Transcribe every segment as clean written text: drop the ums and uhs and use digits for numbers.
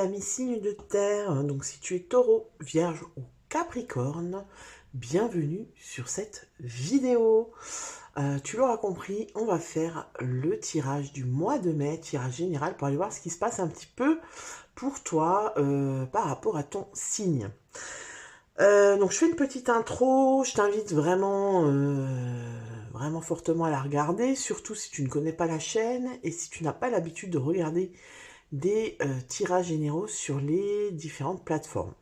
amis signes de terre. Donc si tu es taureau, vierge ou capricorne, bienvenue sur cette vidéo. Tu l'auras compris, on va faire le tirage du mois de mai, tirage général, pour aller voir ce qui se passe un petit peu pour toi par rapport à ton signe. Donc je fais une petite intro, je t'invite vraiment fortement à la regarder, surtout si tu ne connais pas la chaîne et si tu n'as pas l'habitude de regarder des tirages généraux sur les différentes plateformes.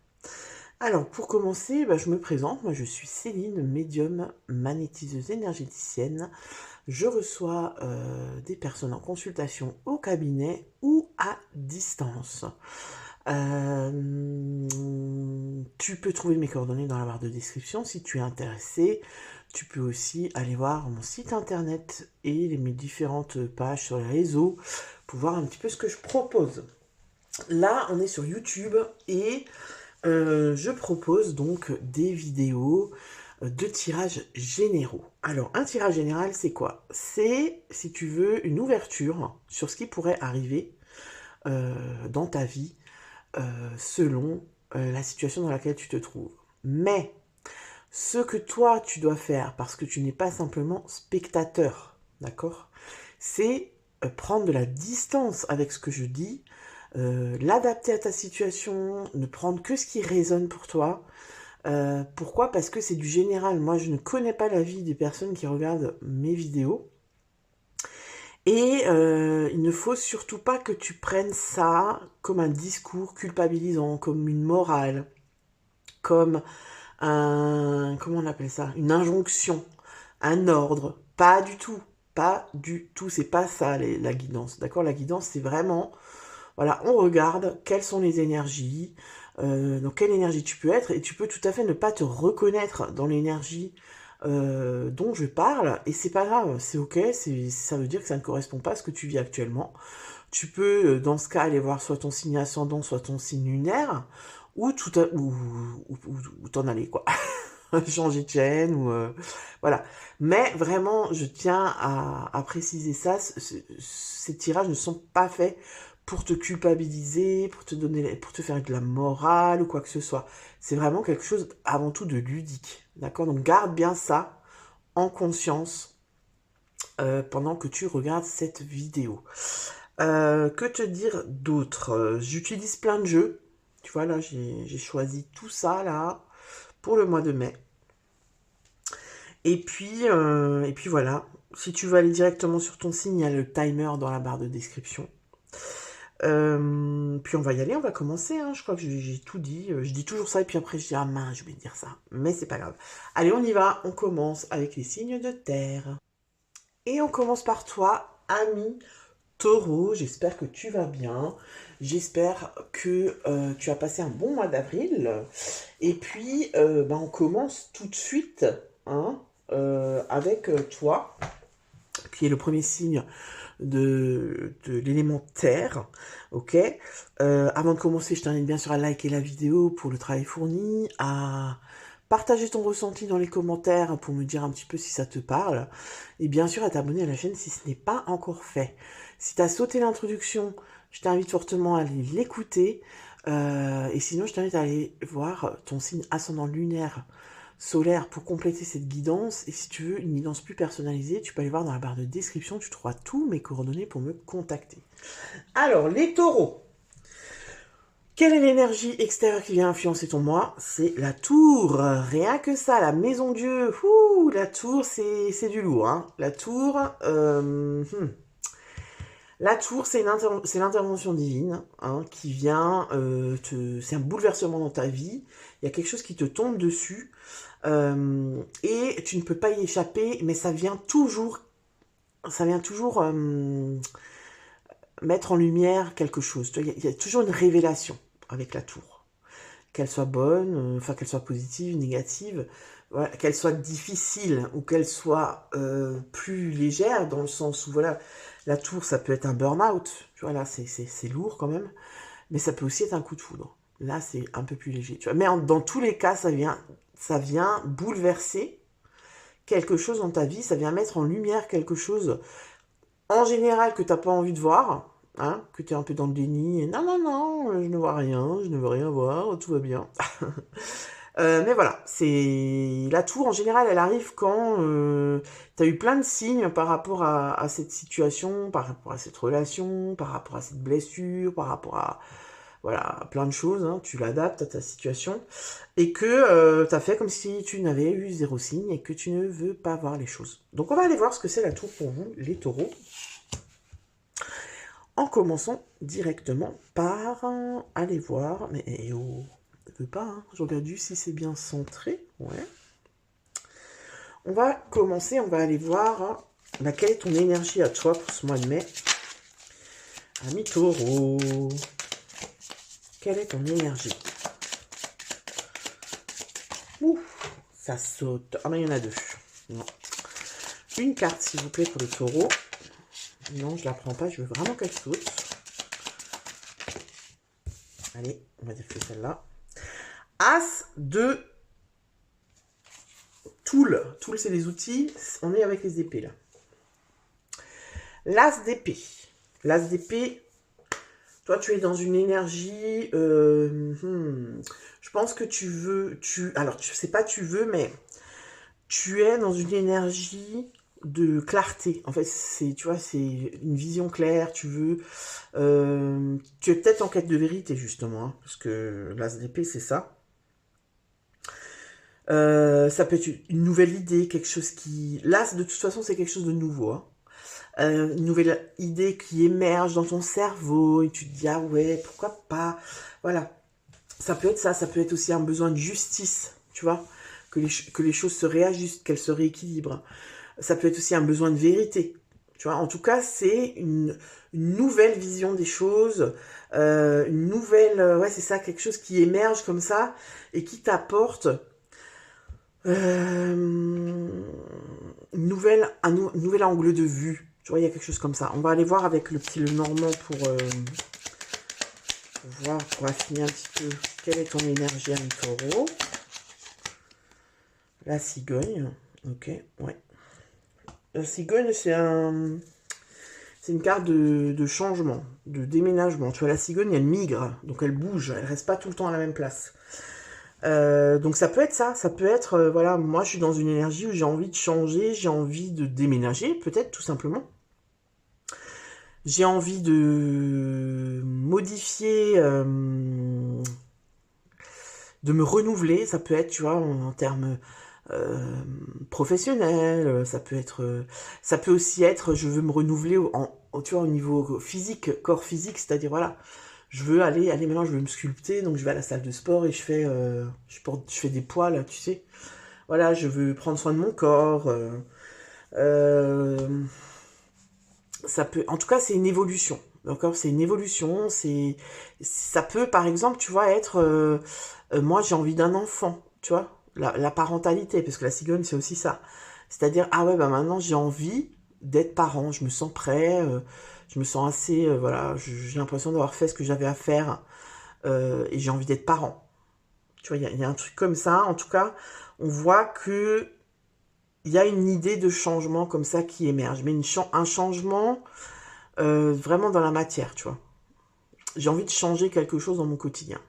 Alors pour commencer, je me présente, moi je suis Céline, médium, magnétiseuse énergéticienne. Je reçois des personnes en consultation au cabinet ou à distance. Tu peux trouver mes coordonnées dans la barre de description si tu es intéressé. Tu peux aussi aller voir mon site internet et mes différentes pages sur les réseaux pour voir un petit peu ce que je propose. Là, on est sur YouTube et je propose donc des vidéos de tirages généraux. Alors, un tirage général, c'est quoi? C'est, si tu veux, une ouverture sur ce qui pourrait arriver dans ta vie selon la situation dans laquelle tu te trouves. Mais ce que toi, tu dois faire, parce que tu n'es pas simplement spectateur, d'accord? C'est prendre de la distance avec ce que je dis, l'adapter à ta situation, ne prendre que ce qui résonne pour toi. Pourquoi? Parce que c'est du général. Moi, je ne connais pas la vie des personnes qui regardent mes vidéos. Et il ne faut surtout pas que tu prennes ça comme un discours culpabilisant, comme une morale, comme comment on appelle ça? Une injonction, un ordre. Pas du tout. Pas du tout. C'est pas ça la guidance. D'accord? La guidance, c'est vraiment, voilà, on regarde quelles sont les énergies, dans quelle énergie tu peux être, et tu peux tout à fait ne pas te reconnaître dans l'énergie dont je parle, et c'est pas grave, c'est ok, ça veut dire que ça ne correspond pas à ce que tu vis actuellement. Tu peux, dans ce cas, aller voir soit ton signe ascendant, soit ton signe lunaire, ou ou t'en aller, quoi. Changer de chaîne, ou voilà. Mais vraiment, je tiens à préciser ça, ces tirages ne sont pas faits pour te culpabiliser, pour te faire de la morale ou quoi que ce soit. C'est vraiment quelque chose avant tout de ludique, d'accord? Donc garde bien ça en conscience pendant que tu regardes cette vidéo. Que te dire d'autre? J'utilise plein de jeux. Tu vois, là, j'ai choisi tout ça, là, pour le mois de mai. Et puis voilà. Si tu veux aller directement sur ton signe, il y a le timer dans la barre de description. Puis on va y aller, on va commencer, hein. Je crois que j'ai tout dit. Je dis toujours ça et puis après je dis ah mince, je vais dire ça. Mais c'est pas grave. Allez, on y va, on commence avec les signes de terre. Et on commence par toi, ami Taureau. J'espère que tu vas bien. J'espère que tu as passé un bon mois d'avril. Et puis on commence tout de suite, hein, avec toi, qui est le premier signe de l'élément terre, ok. Avant de commencer, je t'invite bien sûr à liker la vidéo pour le travail fourni, à partager ton ressenti dans les commentaires pour me dire un petit peu si ça te parle, et bien sûr à t'abonner à la chaîne si ce n'est pas encore fait. Si tu as sauté l'introduction, je t'invite fortement à aller l'écouter, et sinon je t'invite à aller voir ton signe ascendant lunaire solaire pour compléter cette guidance. Et si tu veux une guidance plus personnalisée, tu peux aller voir dans la barre de description, tu trouveras tous mes coordonnées pour me contacter. Alors, les taureaux. Quelle est l'énergie extérieure qui vient influencer ton moi? C'est la tour. Rien que ça, la maison Dieu. Ouh, la tour, c'est du lourd, hein. La tour, La tour, c'est l'intervention divine, hein, qui vient c'est un bouleversement dans ta vie. Il y a quelque chose qui te tombe dessus et tu ne peux pas y échapper, mais ça vient toujours mettre en lumière quelque chose. Il y a toujours une révélation avec la tour, qu'elle soit bonne, enfin qu'elle soit positive, négative, voilà, qu'elle soit difficile ou qu'elle soit plus légère, dans le sens où voilà, la tour ça peut être un burn-out, tu vois, là c'est lourd quand même, mais ça peut aussi être un coup de foudre. Là c'est un peu plus léger, tu vois. Mais dans tous les cas, ça vient bouleverser quelque chose dans ta vie, ça vient mettre en lumière quelque chose en général que tu n'as pas envie de voir, hein, que tu es un peu dans le déni, et non, non, non, je ne vois rien, je ne veux rien voir, tout va bien. Mais voilà, c'est la tour en général, elle arrive quand tu as eu plein de signes par rapport à cette situation, par rapport à cette relation, par rapport à cette blessure, par rapport à voilà, plein de choses, hein, tu l'adaptes à ta situation, et que tu as fait comme si tu n'avais eu zéro signe et que tu ne veux pas voir les choses. Donc on va aller voir ce que c'est la tour pour vous, les taureaux, en commençant directement par aller voir, mais oh, ne veux pas, hein, je regarde juste si c'est bien centré, ouais. On va commencer, on va aller voir quelle est ton énergie à toi pour ce mois de mai. Ami taureau, quelle est ton énergie? Ouf, ça saute. Ah, mais il y en a deux. Non. Une carte, s'il vous plaît, pour le taureau. Non, je la prends pas, je veux vraiment qu'elle saute. Allez, on va dire que c'est celle-là. As de Tool. Tool, c'est les outils. On est avec les épées, là. L'As d'épée. L'As d'épée, toi, tu es dans une énergie... je pense que tu veux... alors, je sais pas tu veux, mais tu es dans une énergie de clarté. En fait, c'est, tu vois, c'est une vision claire. Tu veux... tu es peut-être en quête de vérité, justement. Hein, parce que l'As d'épée, c'est ça. Ça peut être une nouvelle idée, quelque chose qui... L'As, de toute façon, c'est quelque chose de nouveau. Hein. Une nouvelle idée qui émerge dans ton cerveau et tu te dis ah ouais pourquoi pas, voilà, ça peut être ça, ça peut être aussi un besoin de justice, tu vois, que les choses se réajustent, qu'elles se rééquilibrent, ça peut être aussi un besoin de vérité, tu vois, en tout cas c'est une nouvelle vision des choses, une nouvelle, ouais c'est ça, quelque chose qui émerge comme ça et qui t'apporte un nouvel angle de vue. Tu vois, il y a quelque chose comme ça. On va aller voir avec le petit Lenormand pour voir, pour affiner un petit peu quelle est ton énergie, ami taureau. La cigogne. Ok, ouais. La cigogne, c'est une carte de changement, de déménagement. Tu vois, la cigogne, elle migre, donc elle bouge, elle reste pas tout le temps à la même place. Donc ça peut être ça peut être, voilà, moi je suis dans une énergie où j'ai envie de changer, j'ai envie de déménager, peut-être tout simplement. J'ai envie de modifier, de me renouveler, ça peut être, tu vois, en termes professionnels, ça peut aussi être, je veux me renouveler, tu vois, au niveau physique, corps physique, c'est-à-dire, voilà, je veux aller maintenant, je veux me sculpter, donc je vais à la salle de sport et je fais des poids, là, tu sais. Voilà, je veux prendre soin de mon corps. Ça peut, en tout cas, c'est une évolution. D'accord, c'est une évolution. Ça peut, par exemple, tu vois, être, moi, j'ai envie d'un enfant, tu vois, la parentalité, parce que la cigogne, c'est aussi ça. C'est-à-dire, ah ouais, bah maintenant, j'ai envie d'être parent. Je me sens prêt. Je me sens assez, voilà, j'ai l'impression d'avoir fait ce que j'avais à faire et j'ai envie d'être parent. Tu vois, il y a un truc comme ça. En tout cas, on voit que il y a une idée de changement comme ça qui émerge, mais un changement vraiment dans la matière, tu vois. J'ai envie de changer quelque chose dans mon quotidien.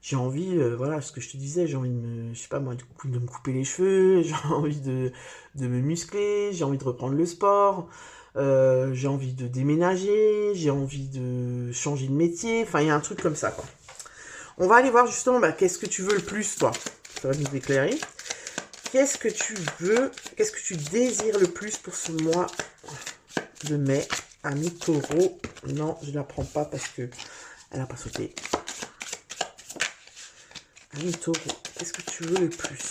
J'ai envie, voilà, ce que je te disais, j'ai envie je sais pas moi, de me couper les cheveux, j'ai envie de me muscler, j'ai envie de reprendre le sport, j'ai envie de déménager, j'ai envie de changer de métier, enfin, il y a un truc comme ça, quoi. On va aller voir justement, qu'est-ce que tu veux le plus, toi? Ça va nous éclairer. Qu'est-ce que tu veux, qu'est-ce que tu désires le plus pour ce mois de mai, ami taureau? Non, je ne la prends pas parce que elle n'a pas sauté. Ami taureau, qu'est-ce que tu veux le plus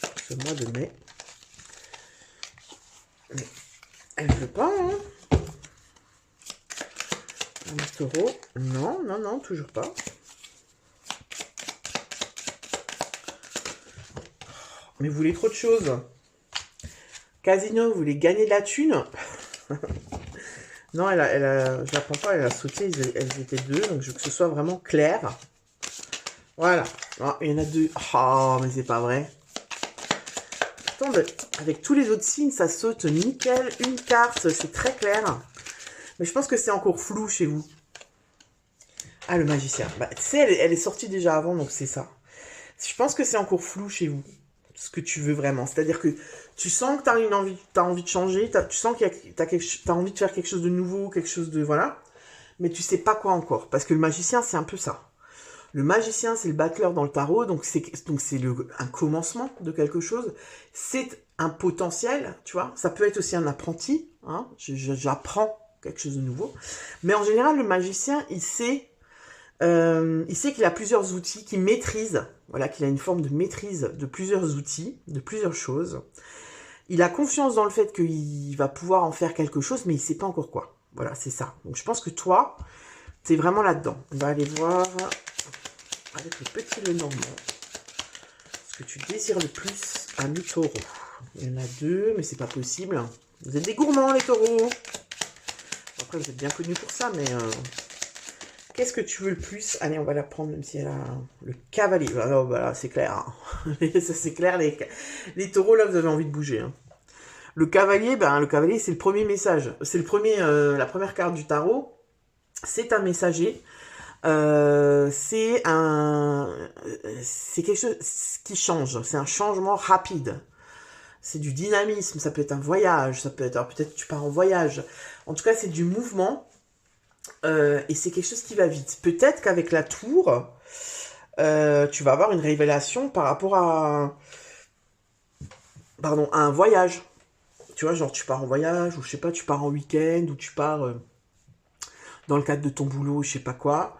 pour ce mois de mai? Mais elle ne veut pas, hein? Ami taureau, non, non, non, toujours pas. Mais vous voulez trop de choses. Casino, vous voulez gagner de la thune? Non, je la prends pas, elle a sauté, elles étaient deux, donc je veux que ce soit vraiment clair. Voilà. Oh, il y en a deux. Oh, mais c'est pas vrai. Attends, avec tous les autres signes, ça saute nickel. Une carte, c'est très clair. Mais je pense que c'est encore flou chez vous. Ah, le magicien. Bah, tu sais, elle est sortie déjà avant, donc c'est ça. Je pense que c'est encore flou chez vous, ce que tu veux vraiment. C'est-à-dire que tu sens que tu as envie de changer, tu sens que tu as envie de faire quelque chose de nouveau, quelque chose de... Voilà. Mais tu sais pas quoi encore. Parce que le magicien, c'est un peu ça. Le magicien, c'est le battleur dans le tarot, donc c'est un commencement de quelque chose. C'est un potentiel, tu vois. Ça peut être aussi un apprenti, hein. J'apprends quelque chose de nouveau. Mais en général, le magicien, il sait qu'il a plusieurs outils, qu'il maîtrise, voilà, qu'il a une forme de maîtrise de plusieurs outils, de plusieurs choses. Il a confiance dans le fait qu'il va pouvoir en faire quelque chose, mais il ne sait pas encore quoi. Voilà, c'est ça. Donc je pense que toi, tu es vraiment là-dedans. On va aller voir avec le petit Lenormand ce que tu désires le plus à mi taureau. Il y en a deux, mais c'est pas possible. Vous êtes des gourmands, les taureaux. Après, vous êtes bien connus pour ça, mais... Qu'est-ce que tu veux le plus? Allez, on va la prendre, même si elle a le cavalier. Alors, voilà, c'est clair. Hein. Ça, c'est clair. Les taureaux, là, vous avez envie de bouger. Hein. Le cavalier, c'est le premier message. C'est la première carte du tarot. C'est un messager. C'est quelque chose qui change. C'est un changement rapide. C'est du dynamisme. Ça peut être un voyage. Ça peut être, alors peut-être tu pars en voyage. En tout cas, c'est du mouvement. Et c'est quelque chose qui va vite. Peut-être qu'avec la tour, tu vas avoir une révélation par rapport à un voyage. Tu vois, genre tu pars en voyage, ou je sais pas, tu pars en week-end, ou tu pars dans le cadre de ton boulot, je sais pas quoi,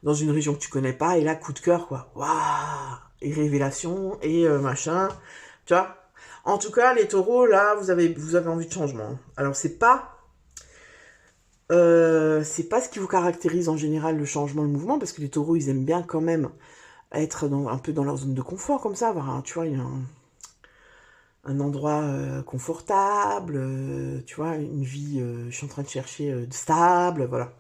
dans une région que tu connais pas, et là, coup de cœur, quoi. Waouh! Et révélation, et machin. Tu vois? En tout cas, les taureaux, là, vous avez envie de changement. Alors, c'est pas ce qui vous caractérise en général, le changement, le mouvement, parce que les taureaux, ils aiment bien quand même être un peu dans leur zone de confort, comme ça, avoir tu vois, un endroit confortable, tu vois, une vie, je suis en train de chercher, stable, voilà.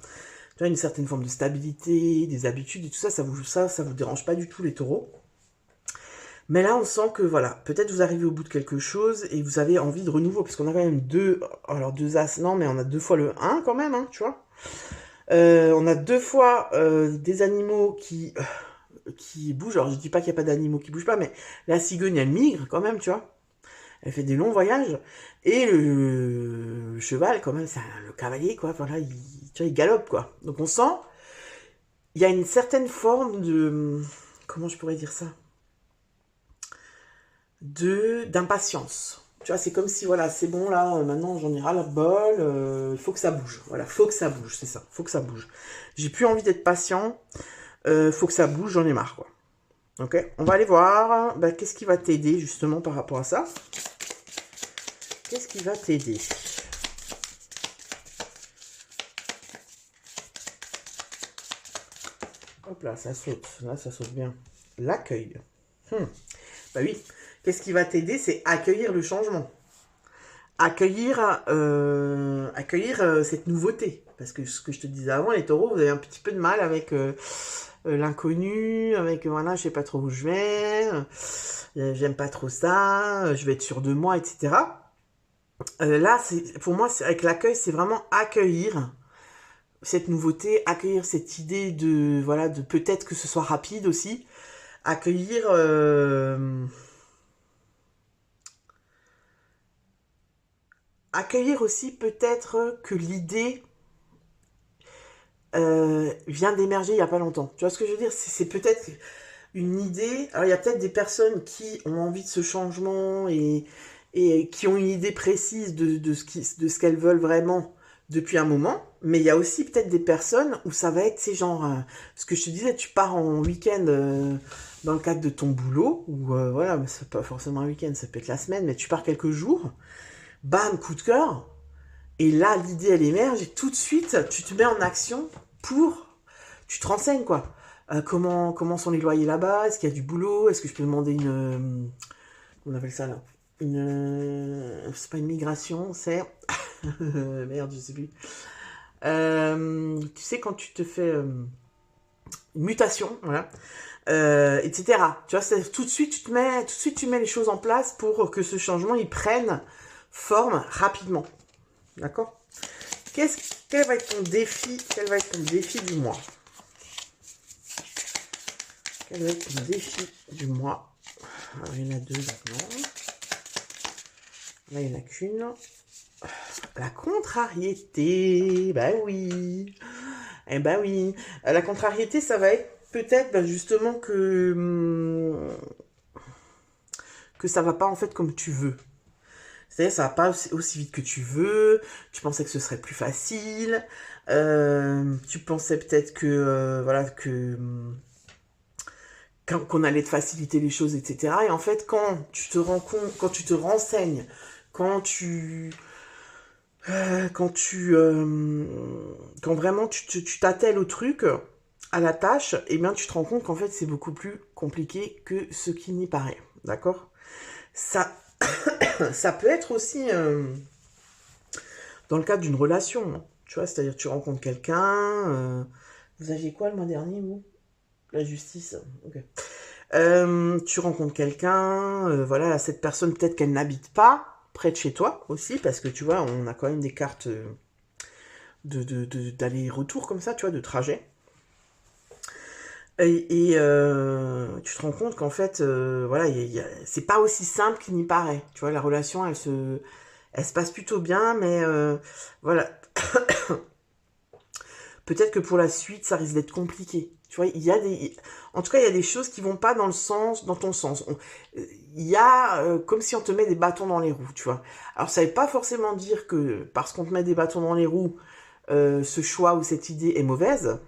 Tu vois, une certaine forme de stabilité, des habitudes et tout ça, ça vous dérange pas du tout, les taureaux. Mais là, on sent que, voilà, peut-être vous arrivez au bout de quelque chose et vous avez envie de renouveau, parce qu'on a quand même deux as, non, mais on a 2 fois le 1 quand même, hein, tu vois. On a 2 fois des animaux qui bougent. Alors, je dis pas qu'il n'y a pas d'animaux qui bougent pas, mais la cigogne, elle migre quand même, tu vois. Elle fait des longs voyages. Et le cheval, quand même, c'est le cavalier, quoi. Voilà, tu vois, il galope, quoi. Donc, on sent, il y a une certaine forme de... Comment je pourrais dire ça? D'impatience. Tu vois, c'est comme si, voilà, c'est bon, là, maintenant, j'en ai ras la bol, il faut que ça bouge. Voilà, faut que ça bouge, c'est ça, faut que ça bouge. J'ai plus envie d'être patient, faut que ça bouge, j'en ai marre, quoi. Ok, on va aller voir, qu'est-ce qui va t'aider, justement, par rapport à ça. Qu'est-ce qui va t'aider? Hop là, ça saute bien. L'accueil. Bah oui, qu'est-ce qui va t'aider? C'est accueillir le changement. Accueillir cette nouveauté. Parce que ce que je te disais avant, les taureaux, vous avez un petit peu de mal avec l'inconnu, avec, voilà, je sais pas trop où je vais, j'aime pas trop ça, je vais être sûr de moi, etc. Là, pour moi, avec l'accueil, c'est vraiment accueillir cette nouveauté, accueillir cette idée de, voilà, de peut-être que ce soit rapide aussi, accueillir... accueillir aussi peut-être que l'idée vient d'émerger il n'y a pas longtemps. Tu vois ce que je veux dire? C'est peut-être une idée... Alors, il y a peut-être des personnes qui ont envie de ce changement et qui ont une idée précise de ce qu'elles veulent vraiment depuis un moment. Mais il y a aussi peut-être des personnes où ça va être, c'est genre... ce que je te disais, tu pars en week-end dans le cadre de ton boulot, ou voilà, mais c'est pas forcément un week-end, ça peut être la semaine, mais tu pars quelques jours, bam, coup de cœur, et là, l'idée, elle émerge, et tout de suite, tu te mets en action tu te renseignes, quoi. Comment sont les loyers là-bas? Est-ce qu'il y a du boulot? Est-ce que je peux demander une... on appelle ça, là? C'est pas une migration, c'est... Merde, je sais plus. Tu sais, quand tu te fais une mutation, voilà, etc. Tu vois, tout de suite, tu mets les choses en place pour que ce changement, il prenne forme rapidement. D'accord? Quel va être ton défi? Quel va être ton défi du mois? Quel va être ton défi du mois? Alors, il y en a deux maintenant. Là, il n'y en a qu'une. La contrariété. Bah oui. Eh ben oui. La contrariété, ça va être peut-être justement que ça va pas en fait comme tu veux. C'est-à-dire ça va pas aussi vite que tu veux. Tu pensais que ce serait plus facile. Tu pensais peut-être que voilà qu'on allait te faciliter les choses, etc. Et en fait, quand tu te rends compte, quand tu te renseignes, quand tu quand vraiment tu t'attelles au truc, à la tâche, et bien tu te rends compte qu'en fait c'est beaucoup plus compliqué que ce qui n'y paraît. D'accord? Ça, ça peut être aussi dans le cadre d'une relation. Hein. Tu vois, c'est-à-dire tu rencontres quelqu'un. Vous aviez quoi le mois dernier, vous? La justice. Ok. Tu rencontres quelqu'un, voilà, cette personne peut-être qu'elle n'habite pas près de chez toi aussi, parce que tu vois, on a quand même des cartes d'aller-retour comme ça, tu vois, de trajet. Tu te rends compte qu'en fait, voilà, c'est pas aussi simple qu'il n'y paraît. Tu vois, la relation, elle se passe plutôt bien, mais voilà. Peut-être que pour la suite, ça risque d'être compliqué. Tu vois, en tout cas, il y a des choses qui vont pas dans ton sens. Il y a comme si on te met des bâtons dans les roues, tu vois. Alors, ça veut pas forcément dire que parce qu'on te met des bâtons dans les roues, ce choix ou cette idée est mauvaise.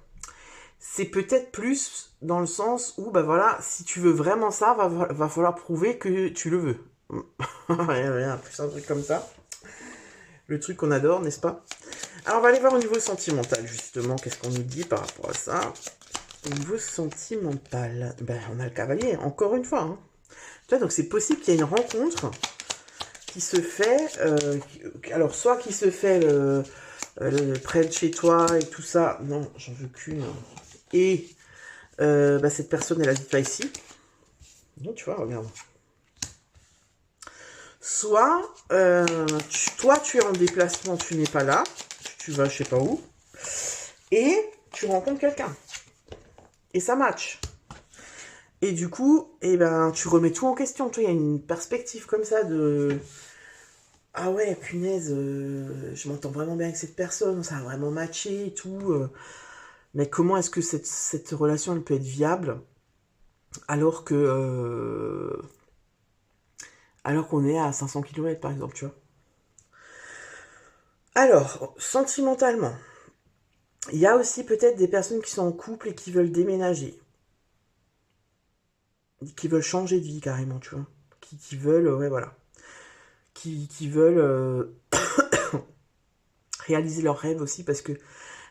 C'est peut-être plus dans le sens où, bah voilà, si tu veux vraiment ça, va falloir prouver que tu le veux. Rien, plus un truc comme ça. Le truc qu'on adore, n'est-ce pas? Alors, on va aller voir au niveau sentimental, justement. Qu'est-ce qu'on nous dit par rapport à ça? Au niveau sentimental, ben, on a le cavalier, encore une fois. Hein. Tu vois, donc, c'est possible qu'il y ait une rencontre qui se fait... alors, soit qui se fait près de chez toi et tout ça. Non, j'en veux qu'une. Et bah, cette personne, elle habite pas ici. Non, tu vois, regarde. Soit, toi, tu es en déplacement, tu n'es pas là. Tu vas je sais pas où. Et tu rencontres quelqu'un. Et ça match. Et du coup, eh ben, tu remets tout en question. Tu vois, il y a une perspective comme ça de... Ah ouais, punaise, je m'entends vraiment bien avec cette personne, ça a vraiment matché et tout. Mais comment est-ce que cette relation, elle peut être viable alors que... alors qu'on est à 500 km, par exemple, tu vois. Alors, sentimentalement, il y a aussi peut-être des personnes qui sont en couple et qui veulent déménager. Qui veulent changer de vie, carrément, tu vois. Qui veulent, ouais, voilà. Qui veulent réaliser leurs rêves aussi, parce que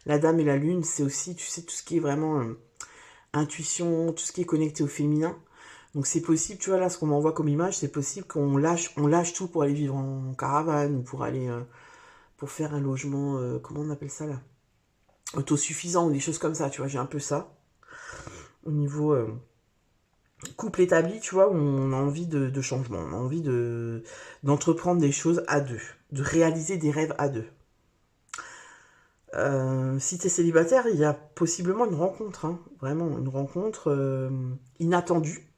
la dame et la lune, c'est aussi, tu sais, tout ce qui est vraiment intuition, tout ce qui est connecté au féminin. Donc c'est possible, tu vois, là, ce qu'on m'envoie comme image, c'est possible qu'on lâche tout pour aller vivre en caravane, ou pour aller... pour faire un logement, comment on appelle ça là? Autosuffisant ou des choses comme ça, tu vois, j'ai un peu ça. Au niveau couple établi, tu vois, où on a envie de changement, on a envie d'entreprendre des choses à deux, de réaliser des rêves à deux. Si tu es célibataire, il y a possiblement une rencontre, hein, vraiment, une rencontre inattendue.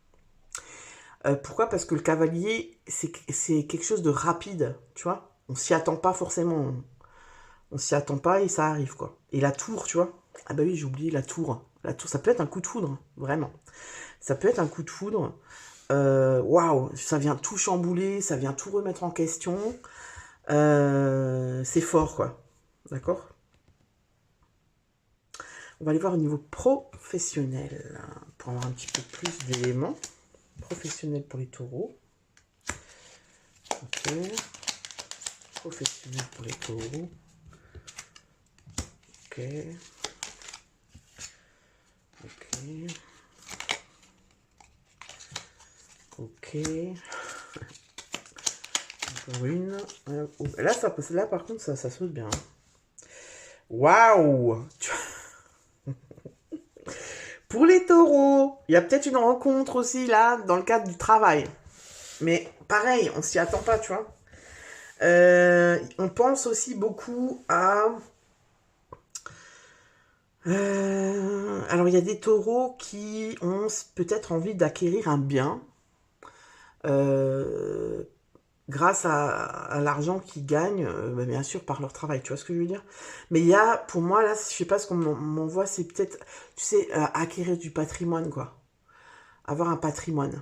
Pourquoi? Parce que le cavalier, c'est quelque chose de rapide, tu vois. On s'y attend pas forcément. On s'y attend pas et ça arrive, quoi. Et la tour, tu vois. Ah bah oui, j'ai oublié la tour. La tour, ça peut être un coup de foudre, vraiment. Ça peut être un coup de foudre. Waouh, ça vient tout chambouler, ça vient tout remettre en question. C'est fort, quoi. D'accord? On va aller voir au niveau professionnel, pour avoir un petit peu plus d'éléments. Professionnel pour les taureaux. Ok. Professionnel pour les taureaux. Ok. Ok. Ok. Encore une. Là, par contre, ça saute bien. Waouh! Pour les taureaux, il y a peut-être une rencontre aussi, là, dans le cadre du travail. Mais pareil, on s'y attend pas, tu vois. On pense aussi beaucoup à... alors, il y a des taureaux qui ont peut-être envie d'acquérir un bien euh, grâce à l'argent qu'ils gagnent, bah, bien sûr, par leur travail. Tu vois ce que je veux dire? Mais il y a, pour moi, là, je sais pas ce qu'on m'envoie, c'est peut-être, tu sais, acquérir du patrimoine, quoi. Avoir un patrimoine.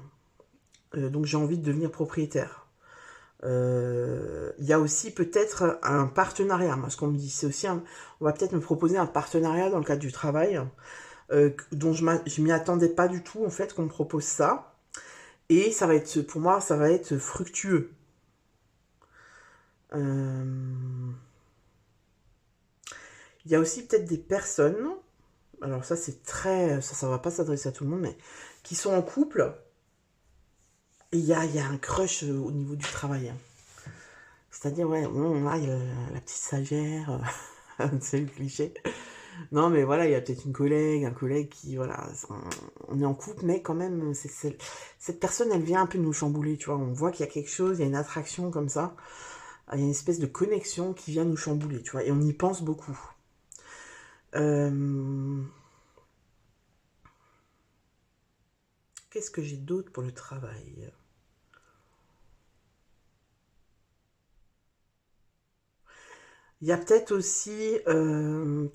Donc, j'ai envie de devenir propriétaire. Il y a aussi peut-être un partenariat. Moi, ce qu'on me dit, c'est aussi, on va peut-être me proposer un partenariat dans le cadre du travail, dont je m'y attendais pas du tout, en fait, qu'on me propose ça. Et ça va être, pour moi, ça va être fructueux. Il y a aussi peut-être des personnes, alors ça c'est très, ça va pas s'adresser à tout le monde, mais qui sont en couple, et il y a un crush au niveau du travail, hein. C'est-à-dire, ouais, là, il y a la petite stagiaire, c'est le cliché. Non, mais voilà, il y a peut-être une collègue, un collègue qui, voilà, on est en couple, mais quand même, cette personne, elle vient un peu nous chambouler, tu vois. On voit qu'il y a quelque chose, il y a une attraction comme ça, il y a une espèce de connexion qui vient nous chambouler, tu vois, et on y pense beaucoup. Qu'est-ce que j'ai d'autre pour le travail? Il y a peut-être aussi,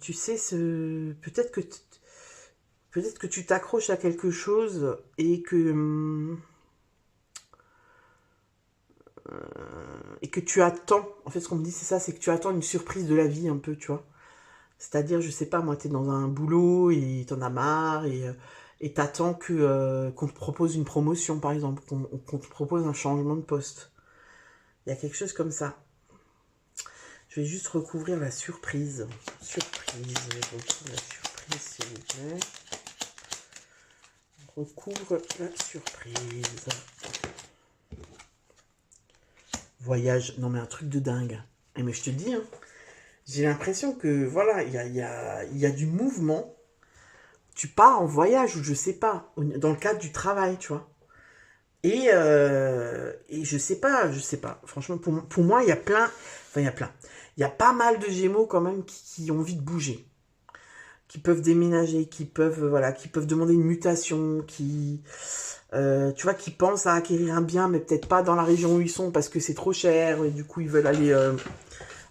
tu sais, peut-être que tu t'accroches à quelque chose et que tu attends. En fait, ce qu'on me dit, c'est ça, c'est que tu attends une surprise de la vie un peu, tu vois. C'est-à-dire, je sais pas, moi, t'es dans un boulot et t'en as marre et t'attends qu'on te propose une promotion, par exemple, qu'on te propose un changement de poste. Il y a quelque chose comme ça. Je vais juste recouvrir la surprise. Surprise, je recouvre la surprise, s'il vous plaît. Recouvre la surprise. Voyage, non mais un truc de dingue. Et mais je te dis, hein, j'ai l'impression que voilà, il y a du mouvement. Tu pars en voyage ou je sais pas, dans le cadre du travail, tu vois. Et je sais pas, je sais pas. Franchement, pour moi, il y a plein, enfin il y a plein. Il y a pas mal de Gémeaux quand même qui ont envie de bouger, qui peuvent déménager, qui peuvent demander une mutation, tu vois, qui pensent à acquérir un bien, mais peut-être pas dans la région où ils sont parce que c'est trop cher et du coup ils veulent aller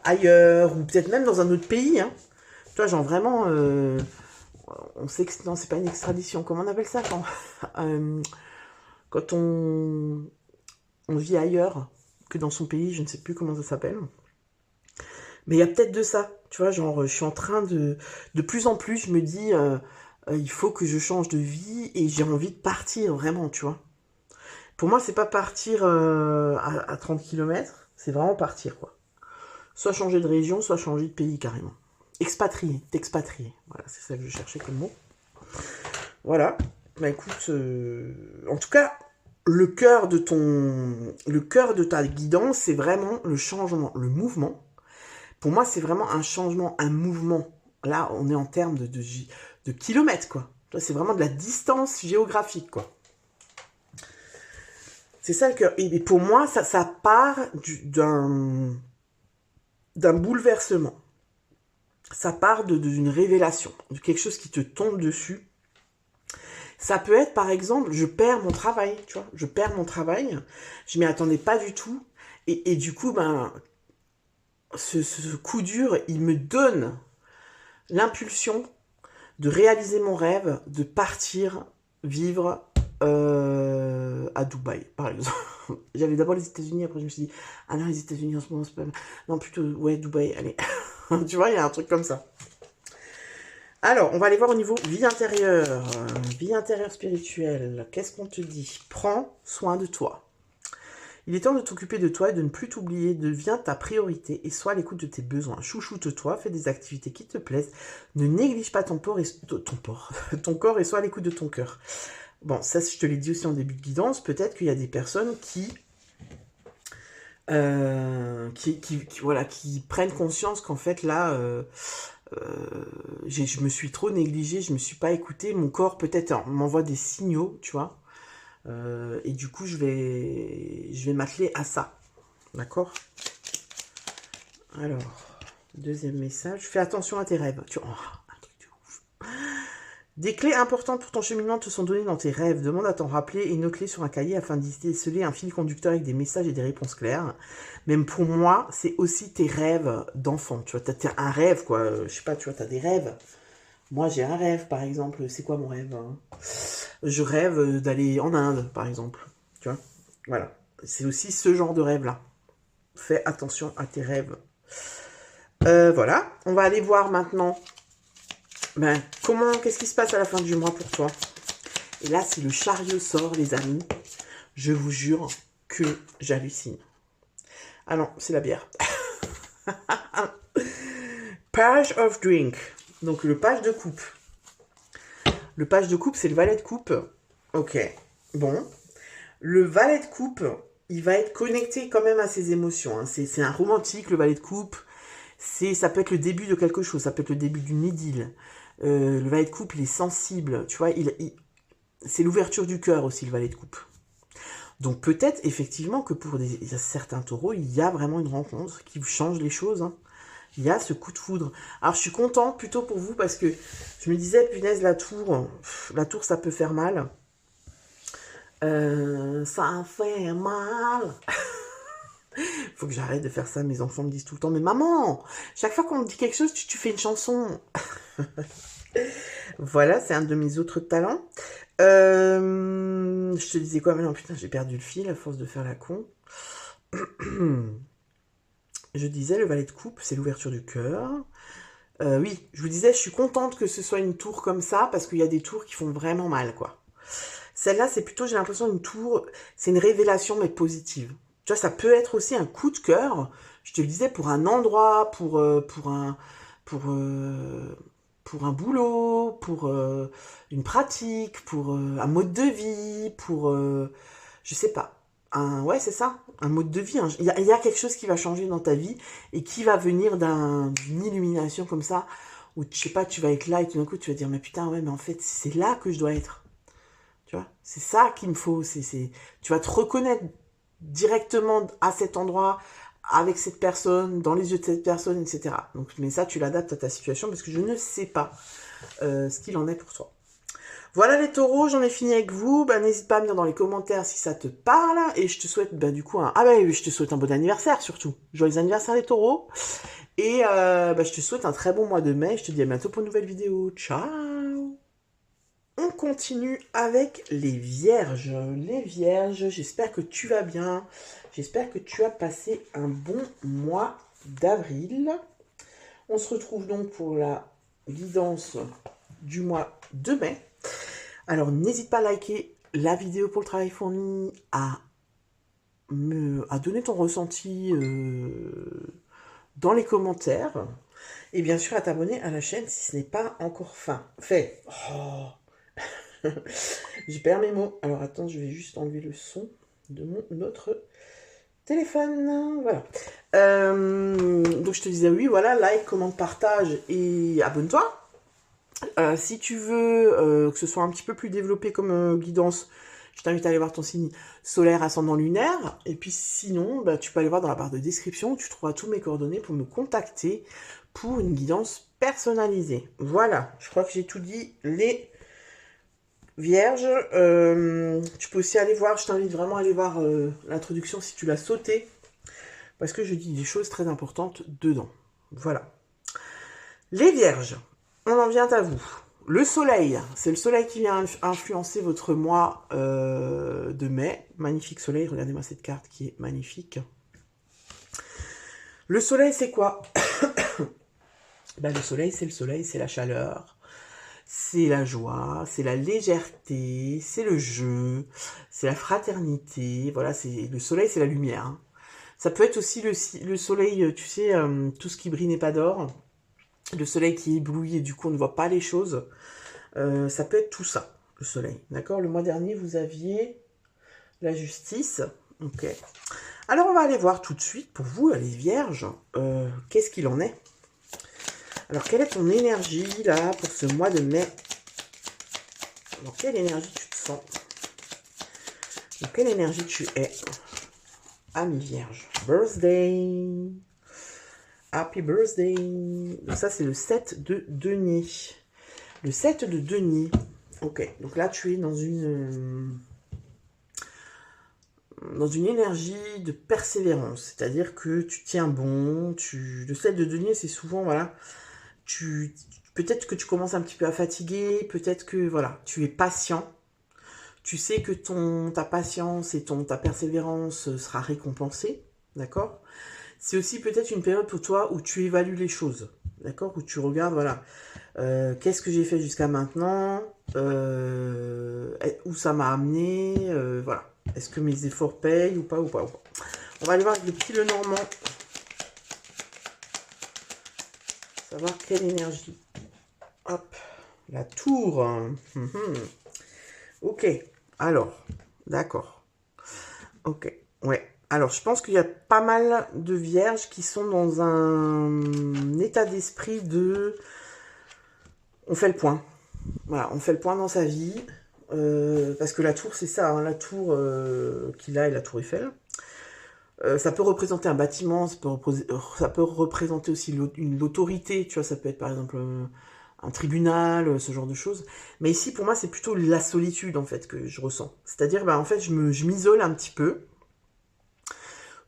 ailleurs ou peut-être même dans un autre pays, hein. Tu vois, genre vraiment, on sait que non, c'est pas une extradition. Comment on appelle ça quand, euh, quand on vit ailleurs que dans son pays, je ne sais plus comment ça s'appelle. Mais il y a peut-être de ça, tu vois, genre je suis en train de plus en plus, je me dis, il faut que je change de vie et j'ai envie de partir vraiment, tu vois. Pour moi, c'est pas partir à 30 km, c'est vraiment partir, quoi. Soit changer de région, soit changer de pays carrément. Expatrier, t'expatrier. Voilà, c'est ça que je cherchais comme mot. Voilà. Bah écoute, en tout cas, le cœur de ta guidance, c'est vraiment le changement, le mouvement. Pour moi, c'est vraiment un changement, un mouvement. Là, on est en termes de kilomètres, quoi. C'est vraiment de la distance géographique, quoi. C'est ça le cœur. Et pour moi, ça part d'un bouleversement. Ça part d'une révélation, de quelque chose qui te tombe dessus. Ça peut être, par exemple, je perds mon travail, tu vois. Je perds mon travail, je m'y attendais pas du tout. Et du coup, ben, ce coup dur, il me donne l'impulsion de réaliser mon rêve, de partir vivre à Dubaï, par exemple. J'avais d'abord les États-Unis, après je me suis dit, ah non, les États-Unis en ce moment, c'est pas... Non, plutôt, ouais, Dubaï, allez. Tu vois, il y a un truc comme ça. Alors, on va aller voir au niveau vie intérieure spirituelle. Qu'est-ce qu'on te dit? Prends soin de toi. Il est temps de t'occuper de toi et de ne plus t'oublier. Deviens ta priorité et sois à l'écoute de tes besoins. Chouchoute-toi, fais des activités qui te plaisent. Ne néglige pas ton corps et sois à l'écoute de ton cœur. Bon, ça, je te l'ai dit aussi en début de guidance. Peut-être qu'il y a des personnes voilà, qui prennent conscience qu'en fait, là, je me suis trop négligée, je me suis pas écoutée. Mon corps, peut-être, m'envoie des signaux, tu vois. Et du coup, je vais m'atteler à ça. D'accord? Alors, deuxième message. Fais attention à tes rêves. Oh, un truc de ouf. Des clés importantes pour ton cheminement te sont données dans tes rêves. Demande à t'en rappeler et note-les sur un cahier afin d'y déceler un fil conducteur avec des messages et des réponses claires. Même pour moi, c'est aussi tes rêves d'enfant. Tu vois, t'as un rêve, quoi. Je sais pas, tu vois, t'as des rêves. Moi, j'ai un rêve, par exemple. C'est quoi mon rêve, hein? Je rêve d'aller en Inde, par exemple. Tu vois? Voilà. C'est aussi ce genre de rêve-là. Fais attention à tes rêves. Voilà. On va aller voir maintenant. Ben, qu'est-ce qui se passe à la fin du mois pour toi? Et là, si le chariot sort, les amis, je vous jure que j'hallucine. Ah non, c'est la bière. Page of drink. Donc, le page de coupe. Le page de coupe, c'est le valet de coupe. Ok. Bon. Le valet de coupe, il va être connecté quand même à ses émotions. Hein. C'est un romantique, le valet de coupe. Ça peut être le début de quelque chose. Ça peut être le début d'une idylle. Le valet de coupe, il est sensible. Tu vois, c'est l'ouverture du cœur aussi, le valet de coupe. Donc peut-être effectivement que pour certains taureaux, il y a vraiment une rencontre qui change les choses. Hein. Il y a ce coup de foudre. Alors je suis contente plutôt pour vous parce que je me disais, punaise, la tour, ça peut faire mal. Ça fait mal. Faut que j'arrête de faire ça. Mes enfants me disent tout le temps, mais maman, chaque fois qu'on me dit quelque chose, tu fais une chanson. Voilà, c'est un de mes autres talents. Je te disais quoi maintenant? Putain, j'ai perdu le fil à force de faire la con. Je disais, le valet de coupe, c'est l'ouverture du cœur. Oui, je vous disais, je suis contente que ce soit une tour comme ça, parce qu'il y a des tours qui font vraiment mal, quoi. Celle-là, c'est plutôt, j'ai l'impression, une tour, c'est une révélation, mais positive. Tu vois, ça peut être aussi un coup de cœur, je te le disais, pour un endroit, pour un boulot, pour une pratique, pour un mode de vie, pour, je sais pas, ouais, c'est ça, un mode de vie. Il y a quelque chose qui va changer dans ta vie et qui va venir d'une illumination comme ça, où, je sais pas, tu vas être là et tout d'un coup, tu vas dire, mais putain, ouais, mais en fait, c'est là que je dois être. Tu vois, c'est ça qu'il me faut. Tu vas te reconnaître directement à cet endroit, avec cette personne, dans les yeux de cette personne, etc. Donc, mais ça, tu l'adaptes à ta situation parce que je ne sais pas ce qu'il en est pour toi. Voilà les taureaux, j'en ai fini avec vous. Bah, n'hésite pas à me dire dans les commentaires si ça te parle. Et je te souhaite du coup je te souhaite un bon anniversaire surtout. Joyeux anniversaire les taureaux. Et je te souhaite un très bon mois de mai. Je te dis à bientôt pour une nouvelle vidéo. Ciao. On continue avec les vierges. Les vierges, j'espère que tu vas bien. J'espère que tu as passé un bon mois d'avril. On se retrouve donc pour la guidance du mois de mai. Alors, n'hésite pas à liker la vidéo pour le travail fourni, à donner ton ressenti dans les commentaires. Et bien sûr, à t'abonner à la chaîne si ce n'est pas encore fait. Oh. Je perds mes mots. Alors attends, je vais juste enlever le son de mon autre téléphone. Voilà. Donc je te disais oui, voilà, like, commente, partage et abonne-toi. Si tu veux que ce soit un petit peu plus développé comme guidance, je t'invite à aller voir ton signe solaire, ascendant, lunaire. Et puis sinon, tu peux aller voir dans la barre de description où tu trouveras tous mes coordonnées pour me contacter pour une guidance personnalisée. Voilà, je crois que j'ai tout dit. Les Vierge, tu peux aussi aller voir, je t'invite vraiment à aller voir l'introduction si tu l'as sauté, parce que je dis des choses très importantes dedans. Voilà. Les Vierges, on en vient à vous. Le soleil, c'est le soleil qui vient influencer votre mois de mai. Magnifique soleil, regardez-moi cette carte qui est magnifique. Le soleil, c'est quoi? Le soleil, c'est la chaleur. C'est la joie, c'est la légèreté, c'est le jeu, c'est la fraternité. Voilà, le soleil, c'est la lumière. Hein. Ça peut être aussi le soleil, tu sais, tout ce qui brille n'est pas d'or. Le soleil qui éblouit et du coup on ne voit pas les choses. Ça peut être tout ça, le soleil. D'accord? Le mois dernier, vous aviez la justice. Ok. Alors on va aller voir tout de suite pour vous, les vierges, qu'est-ce qu'il en est. Alors, quelle est ton énergie, là, pour ce mois de mai? Dans quelle énergie tu te sens? Dans quelle énergie tu es? Ami Vierge. Birthday. Happy birthday. Donc ça, c'est le 7 de denier. Le 7 de denier. Ok, donc là, tu es dans une énergie de persévérance. C'est-à-dire que tu tiens bon. Le 7 de denier, c'est souvent, voilà, peut-être que tu commences un petit peu à fatiguer. Peut-être que, voilà, tu es patient. Tu sais que ta patience et ta persévérance sera récompensée. D'accord? C'est aussi peut-être une période pour toi où tu évalues les choses, d'accord? Où tu regardes, voilà, qu'est-ce que j'ai fait jusqu'à maintenant, où ça m'a amené, voilà. Est-ce que mes efforts payent ou pas, ou pas, ou pas. On va aller voir avec le petit Lenormand. Savoir quelle énergie. Hop, la tour. Ok, alors, d'accord. Ok, ouais. Alors, je pense qu'il y a pas mal de vierges qui sont dans un état d'esprit de... On fait le point. Voilà, on fait le point dans sa vie. Parce que la tour, c'est ça, hein, la tour qu'il a est la tour Eiffel. Ça peut représenter un bâtiment, ça peut représenter aussi l'autorité, tu vois, ça peut être par exemple un tribunal, ce genre de choses. Mais ici, pour moi, c'est plutôt la solitude, en fait, que je ressens. C'est-à-dire, en fait, je m'isole un petit peu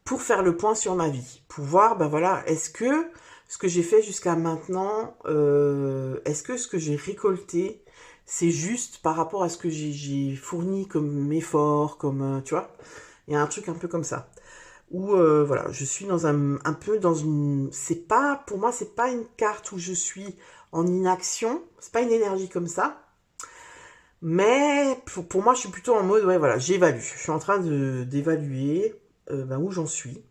pour faire le point sur ma vie, pour voir, voilà, est-ce que ce que j'ai fait jusqu'à maintenant, est-ce que ce que j'ai récolté, c'est juste par rapport à ce que j'ai fourni comme effort, comme, tu vois, il y a un truc un peu comme ça. Où, voilà, je suis dans un peu dans une... C'est pas, pour moi, c'est pas une carte où je suis en inaction, c'est pas une énergie comme ça, mais pour moi, je suis plutôt en mode, ouais, voilà, j'évalue. Je suis en train d'évaluer où j'en suis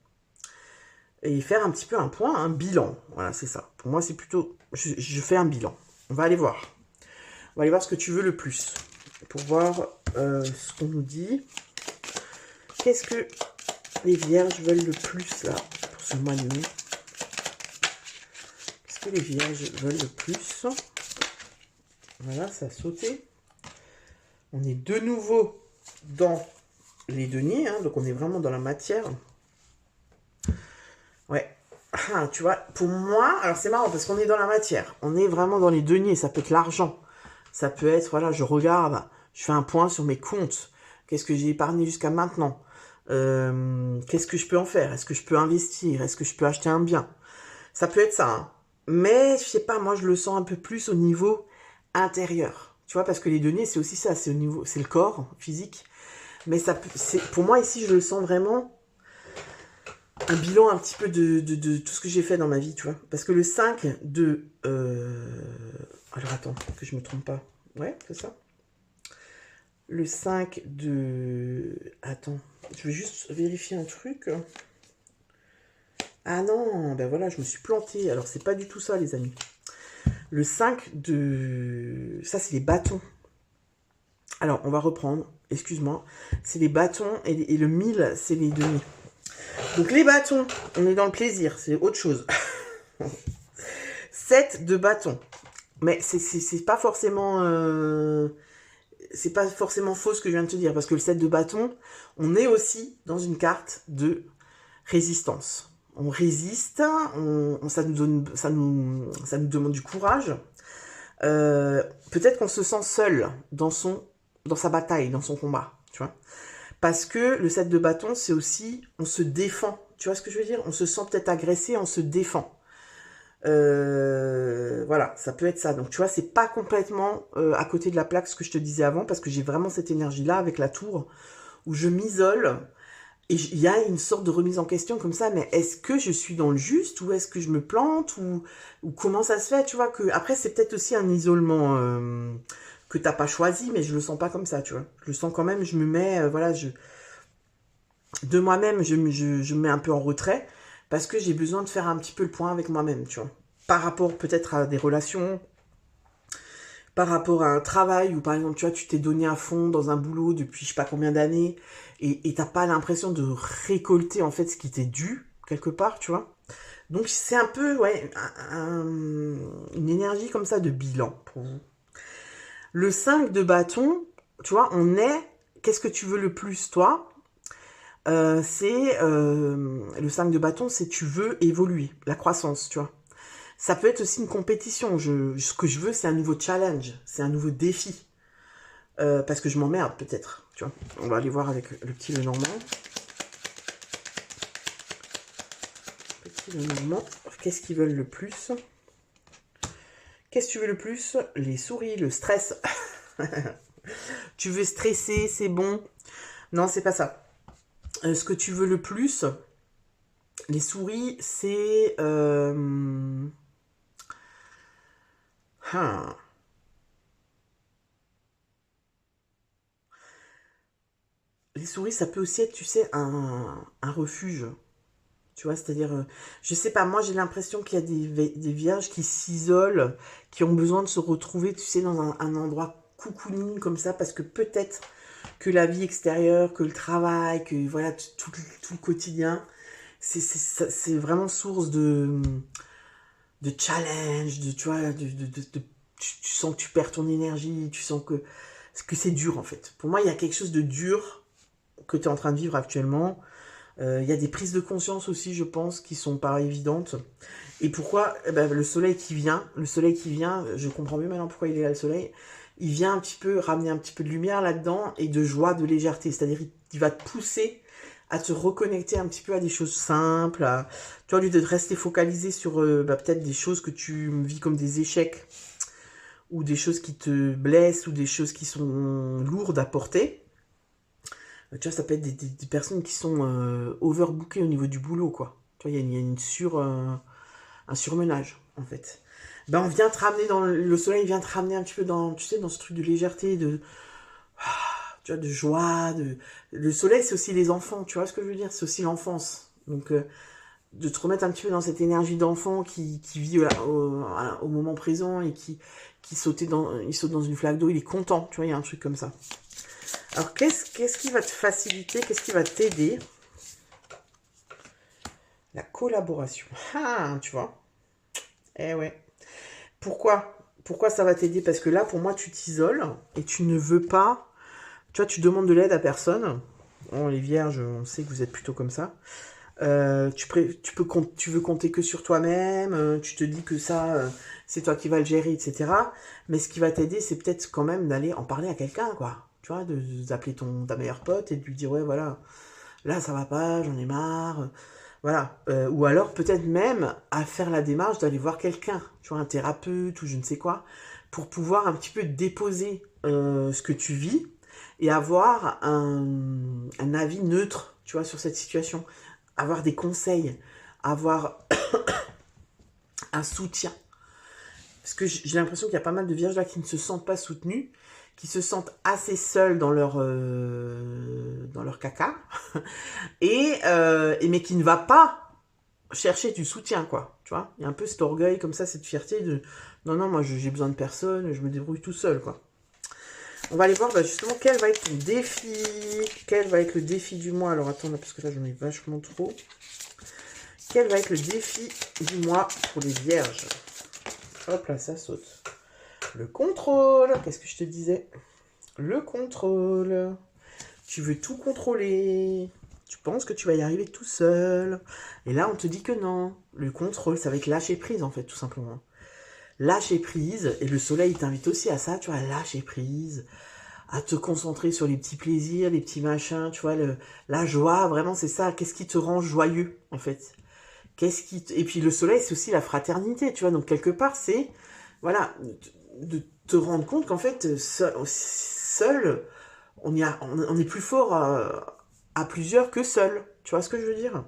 et faire un petit peu un point, un bilan. Voilà, c'est ça. Pour moi, c'est plutôt... Je fais un bilan. On va aller voir. On va aller voir ce que tu veux le plus. Pour voir ce qu'on nous dit. Qu'est-ce que les vierges veulent le plus, là, pour ce mois de mai? Qu'est-ce que les vierges veulent le plus? Voilà, ça a sauté. On est de nouveau dans les deniers, hein, donc on est vraiment dans la matière. Ouais. Ah, tu vois, pour moi, alors c'est marrant parce qu'on est dans la matière. On est vraiment dans les deniers. Ça peut être l'argent. Ça peut être, voilà, je regarde, je fais un point sur mes comptes. Qu'est-ce que j'ai épargné jusqu'à maintenant? Qu'est-ce que je peux en faire? Est-ce que je peux investir? Est-ce que je peux acheter un bien? Ça peut être ça, hein. Mais, je sais pas, moi, je le sens un peu plus au niveau intérieur. Tu vois, parce que les deniers, c'est aussi ça. C'est au niveau, c'est le corps physique. Mais pour moi, ici, je le sens vraiment un bilan un petit peu de tout ce que j'ai fait dans ma vie, tu vois. Parce que le 5 de... Alors, attends, que je me trompe pas. Ouais, c'est ça. Le 5 de... Attends, je vais juste vérifier un truc. Ah non, ben voilà, je me suis plantée. Alors, c'est pas du tout ça, les amis. Le 5 de... Ça, c'est les bâtons. Alors, on va reprendre. Excuse-moi. C'est les bâtons et le 1000, c'est les deniers. Donc, les bâtons, on est dans le plaisir. C'est autre chose. 7 de bâtons. Mais c'est pas forcément... c'est pas forcément faux ce que je viens de te dire. Parce que le 7 de bâtons, on est aussi dans une carte de résistance. On résiste, ça nous demande du courage. Peut-être qu'on se sent seul dans sa bataille, dans son combat, tu vois. Parce que le 7 de bâton, c'est aussi, on se défend. Tu vois ce que je veux dire? On se sent peut-être agressé, on se défend. Voilà, ça peut être ça. Donc tu vois, c'est pas complètement à côté de la plaque ce que je te disais avant, parce que j'ai vraiment cette énergie-là avec la tour, où je m'isole. Et il y a une sorte de remise en question comme ça, mais est-ce que je suis dans le juste ou est-ce que je me plante ou comment ça se fait, tu vois que après c'est peut-être aussi un isolement que t'as pas choisi, mais je le sens pas comme ça, tu vois. Je le sens quand même, je me mets, voilà, de moi-même, je me mets un peu en retrait parce que j'ai besoin de faire un petit peu le point avec moi-même, tu vois. Par rapport peut-être à des relations, par rapport à un travail où par exemple tu vois tu t'es donné à fond dans un boulot depuis je sais pas combien d'années et t'as pas l'impression de récolter en fait ce qui t'est dû quelque part, tu vois. Donc c'est un peu ouais une énergie comme ça de bilan pour vous. Le 5 de bâton, tu vois, qu'est-ce que tu veux le plus toi? Le 5 de bâton, c'est tu veux évoluer, la croissance, tu vois. Ça peut être aussi une compétition. Ce que je veux, c'est un nouveau challenge, c'est un nouveau défi. Parce que je m'emmerde, peut-être, tu vois. On va aller voir avec le petit Lenormand. Petit Lenormand, qu'est-ce qu'ils veulent le plus? Qu'est-ce que tu veux le plus? Les souris, le stress. Tu veux stresser, c'est bon. Non, c'est pas ça. Ce que tu veux le plus, les souris, c'est... Les souris, ça peut aussi être, tu sais, un refuge. Tu vois, c'est-à-dire, je sais pas, moi j'ai l'impression qu'il y a des vierges qui s'isolent, qui ont besoin de se retrouver, tu sais, dans un endroit cocooning comme ça, parce que peut-être que la vie extérieure, que le travail, que voilà, tout le quotidien, c'est vraiment source de challenge, tu vois, tu sens que tu perds ton énergie, tu sens que c'est dur en fait. Pour moi, il y a quelque chose de dur que tu es en train de vivre actuellement. Il y a des prises de conscience aussi, je pense, qui sont pas évidentes. Et pourquoi? Eh ben, le soleil qui vient, je comprends mieux maintenant pourquoi il est là le soleil. Il vient un petit peu ramener un petit peu de lumière là-dedans et de joie, de légèreté. C'est-à-dire il va te pousser à te reconnecter un petit peu à des choses simples, tu vois, au lieu de te rester focalisé sur peut-être des choses que tu vis comme des échecs ou des choses qui te blessent ou des choses qui sont lourdes à porter. Tu vois, ça peut être des personnes qui sont overbookées au niveau du boulot, quoi. Tu vois, il y a un surmenage, en fait. Ben, on vient te ramener le soleil vient te ramener un petit peu dans, tu sais, dans ce truc de légèreté, tu vois, de joie, le soleil, c'est aussi les enfants, tu vois ce que je veux dire? C'est aussi l'enfance. Donc, de te remettre un petit peu dans cette énergie d'enfant qui vit au moment présent et qui il saute dans une flaque d'eau, il est content, tu vois, il y a un truc comme ça. Alors, qu'est-ce qui va te faciliter? Qu'est-ce qui va t'aider? La collaboration. Ah, tu vois. Eh ouais. Pourquoi? Pourquoi ça va t'aider? Parce que là, pour moi, tu t'isoles et tu ne veux pas... Tu vois, tu demandes de l'aide à personne. Bon, les vierges, on sait que vous êtes plutôt comme ça. Tu veux compter que sur toi-même. Tu te dis que ça, c'est toi qui vas le gérer, etc. Mais ce qui va t'aider, c'est peut-être quand même d'aller en parler à quelqu'un, quoi. Tu vois, d'appeler ta meilleure pote et de lui dire, ouais, voilà, là, ça va pas, j'en ai marre. Voilà. Ou alors peut-être même à faire la démarche d'aller voir quelqu'un, tu vois, un thérapeute ou je ne sais quoi, pour pouvoir un petit peu déposer ce que tu vis et avoir un avis neutre, tu vois, sur cette situation. Avoir des conseils, avoir un soutien. Parce que j'ai l'impression qu'il y a pas mal de vierges là qui ne se sentent pas soutenues, qui se sentent assez seules dans leur caca, mais qui ne va pas chercher du soutien, quoi. Tu vois, il y a un peu cet orgueil comme ça, cette fierté de non, non, moi j'ai besoin de personne, je me débrouille tout seul, quoi. On va aller voir justement quel va être ton défi. Quel va être le défi du mois? Alors attends, là, parce que là j'en ai vachement trop. Quel va être le défi du mois pour les vierges? Hop là, ça saute. Le contrôle. Qu'est-ce que je te disais? Le contrôle. Tu veux tout contrôler. Tu penses que tu vas y arriver tout seul. Et là, on te dit que non. Le contrôle, ça va être lâcher prise, en fait, tout simplement. Lâcher prise. Et le soleil t'invite aussi à ça, tu vois, lâcher prise. À te concentrer sur les petits plaisirs, les petits machins, tu vois, la joie, vraiment, c'est ça. Qu'est-ce qui te rend joyeux, en fait? Et puis le soleil, c'est aussi la fraternité, tu vois. Donc, quelque part, c'est, voilà, de te rendre compte qu'en fait, seul on est plus fort à plusieurs que seul. Tu vois ce que je veux dire?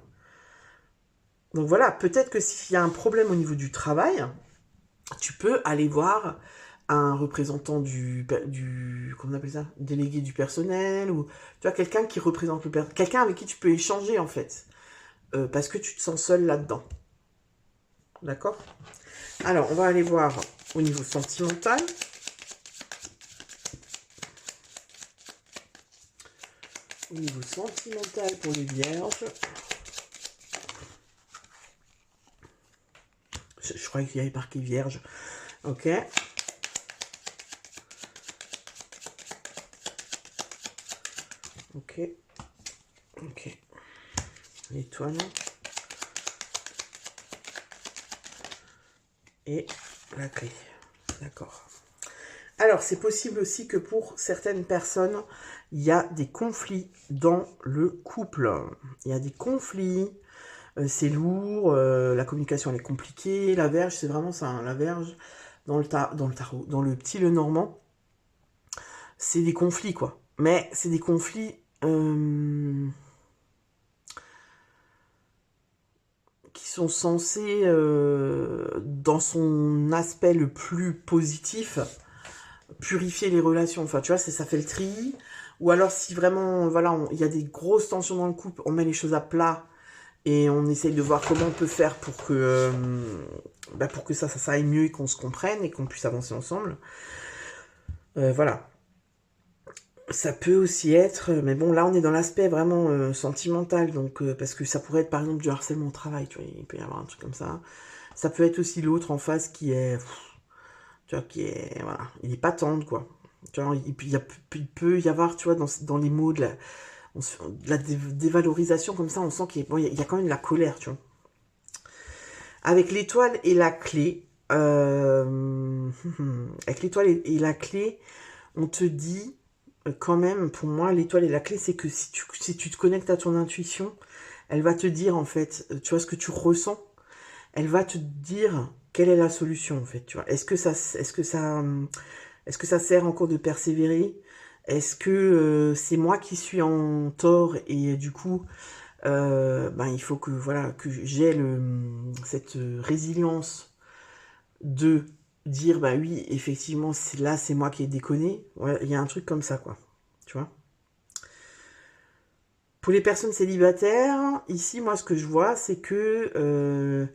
Donc voilà, peut-être que s'il y a un problème au niveau du travail, tu peux aller voir un représentant comment on appelle ça? Délégué du personnel, ou tu vois, quelqu'un qui représente le personnel, quelqu'un avec qui tu peux échanger en fait, parce que tu te sens seul là-dedans. D'accord? Alors, on va aller voir au niveau sentimental. Au niveau sentimental pour les vierges. Je croyais qu'il y avait marqué vierge. Ok. Ok. Ok. L'étoile. Et la clé. D'accord. Alors, c'est possible aussi que pour certaines personnes, il y a des conflits dans le couple. Il y a des conflits, c'est lourd, la communication elle est compliquée. La Vierge, c'est vraiment ça, hein, la Vierge, dans le tarot, dans le petit Lenormand, c'est des conflits, quoi. Mais c'est des conflits qui sont censés, dans son aspect le plus positif, purifier les relations. Enfin, tu vois, ça fait le tri. Ou alors, si vraiment, voilà, il y a des grosses tensions dans le couple, on met les choses à plat et on essaye de voir comment on peut faire pour que ça aille mieux et qu'on se comprenne et qu'on puisse avancer ensemble. Voilà. Ça peut aussi être, mais bon, là on est dans l'aspect vraiment sentimental, donc parce que ça pourrait être par exemple du harcèlement au travail, tu vois, il peut y avoir un truc comme ça. Ça peut être aussi l'autre en face qui est, tu vois, voilà, il est pas tendre, quoi. Tu vois, il peut y avoir, tu vois, dans les mots de la dévalorisation comme ça, on sent qu'il y a quand même de la colère, tu vois. Avec l'étoile et la clé, avec l'étoile et la clé, on te dit quand même, pour moi, l'étoile et la clé, c'est que si tu te connectes à ton intuition, elle va te dire, en fait, tu vois, ce que tu ressens, elle va te dire quelle est la solution, en fait, tu vois. Est-ce que ça sert encore de persévérer? Est-ce que c'est moi qui suis en tort et du coup, il faut que, voilà, que j'ai cette résilience de dire, bah oui, effectivement, c'est moi qui ai déconné. Ouais, il y a un truc comme ça, quoi. Tu vois? Pour les personnes célibataires, ici, moi, ce que je vois, c'est que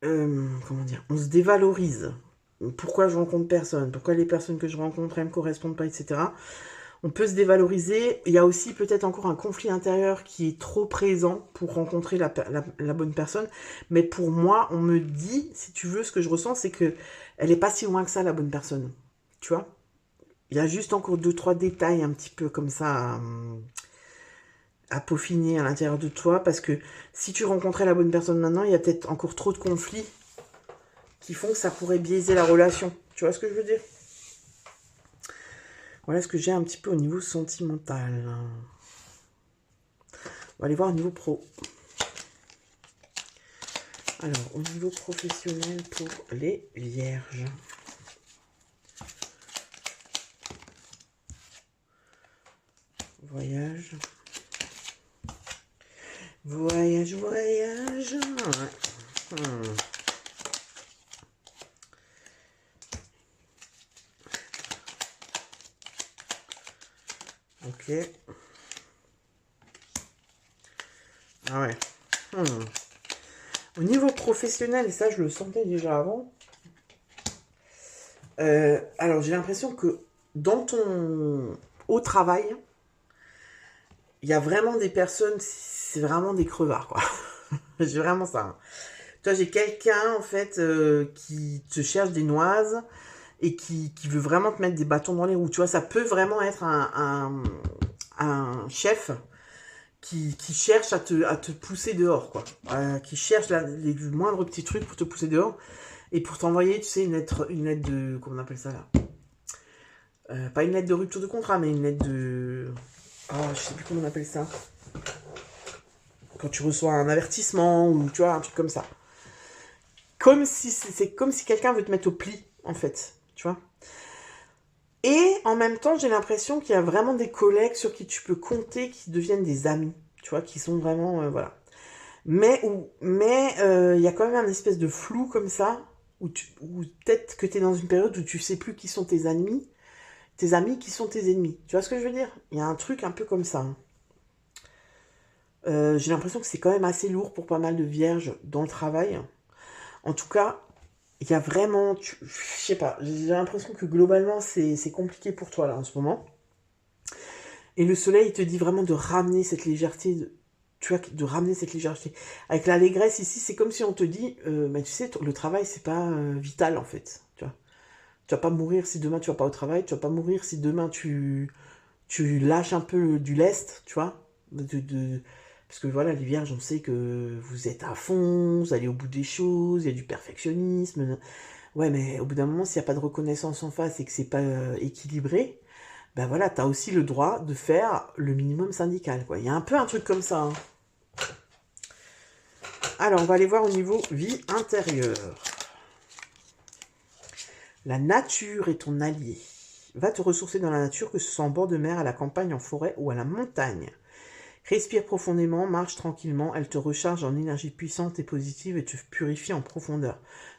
comment dire, on se dévalorise. Pourquoi je rencontre personne? Pourquoi les personnes que je rencontre, elles me correspondent pas, etc. On peut se dévaloriser. Il y a aussi peut-être encore un conflit intérieur qui est trop présent pour rencontrer la bonne personne. Mais pour moi, on me dit, si tu veux, ce que je ressens, c'est que elle est pas si loin que ça, la bonne personne. Tu vois? Il y a juste encore 2-3 détails un petit peu comme ça à peaufiner à l'intérieur de toi, parce que si tu rencontrais la bonne personne maintenant, il y a peut-être encore trop de conflits qui font que ça pourrait biaiser la relation. Tu vois ce que je veux dire? Voilà ce que j'ai un petit peu au niveau sentimental. On va aller voir au niveau pro. Alors, au niveau professionnel pour les vierges. Voyage. Voyage, voyage. Ok. Ah ouais. Au niveau professionnel, et ça je le sentais déjà avant, alors j'ai l'impression que au travail, il y a vraiment des personnes, c'est vraiment des crevards, quoi. J'ai vraiment ça, hein. Tu vois, j'ai quelqu'un, en fait, qui te cherche des noises et qui veut vraiment te mettre des bâtons dans les roues. Tu vois, ça peut vraiment être un chef qui cherche à te pousser dehors, quoi. Qui cherche les moindres petits trucs pour te pousser dehors et pour t'envoyer, tu sais, une lettre de... Comment on appelle ça, là? Pas une lettre de rupture de contrat, mais une lettre de... Oh, je sais plus comment on appelle ça. Quand tu reçois un avertissement ou tu vois, un truc comme ça. C'est comme si quelqu'un veut te mettre au pli, en fait. Tu vois. Et en même temps, j'ai l'impression qu'il y a vraiment des collègues sur qui tu peux compter qui deviennent des amis. Tu vois, qui sont vraiment... voilà. Mais il y a quand même un espèce de flou comme ça, où peut-être que tu es dans une période où tu sais plus qui sont tes amis qui sont tes ennemis. Tu vois ce que je veux dire? Il y a un truc un peu comme ça, hein. J'ai l'impression que c'est quand même assez lourd pour pas mal de vierges dans le travail. En tout cas, il y a vraiment... Je sais pas, j'ai l'impression que globalement, c'est compliqué pour toi là en ce moment. Et le soleil, il te dit vraiment de ramener cette légèreté, tu vois, de ramener cette légèreté. Avec l'allégresse ici, c'est comme si on te dit, tu sais, le travail, c'est pas vital en fait. Tu vois. Tu vas pas mourir si demain tu vas pas au travail, tu vas pas mourir si demain tu tu lâches un peu du lest, tu vois, parce que voilà, les vierges, on sait que vous êtes à fond, vous allez au bout des choses, il y a du perfectionnisme. Ouais, mais au bout d'un moment, s'il n'y a pas de reconnaissance en face et que c'est pas équilibré, ben voilà, t'as aussi le droit de faire le minimum syndical, quoi. Il y a un peu un truc comme ça, hein. Alors, on va aller voir au niveau vie intérieure. La nature est ton allié. Va te ressourcer dans la nature, que ce soit en bord de mer, à la campagne, en forêt ou à la montagne. Respire profondément, marche tranquillement, elle te recharge en énergie puissante et positive et te purifie en profondeur.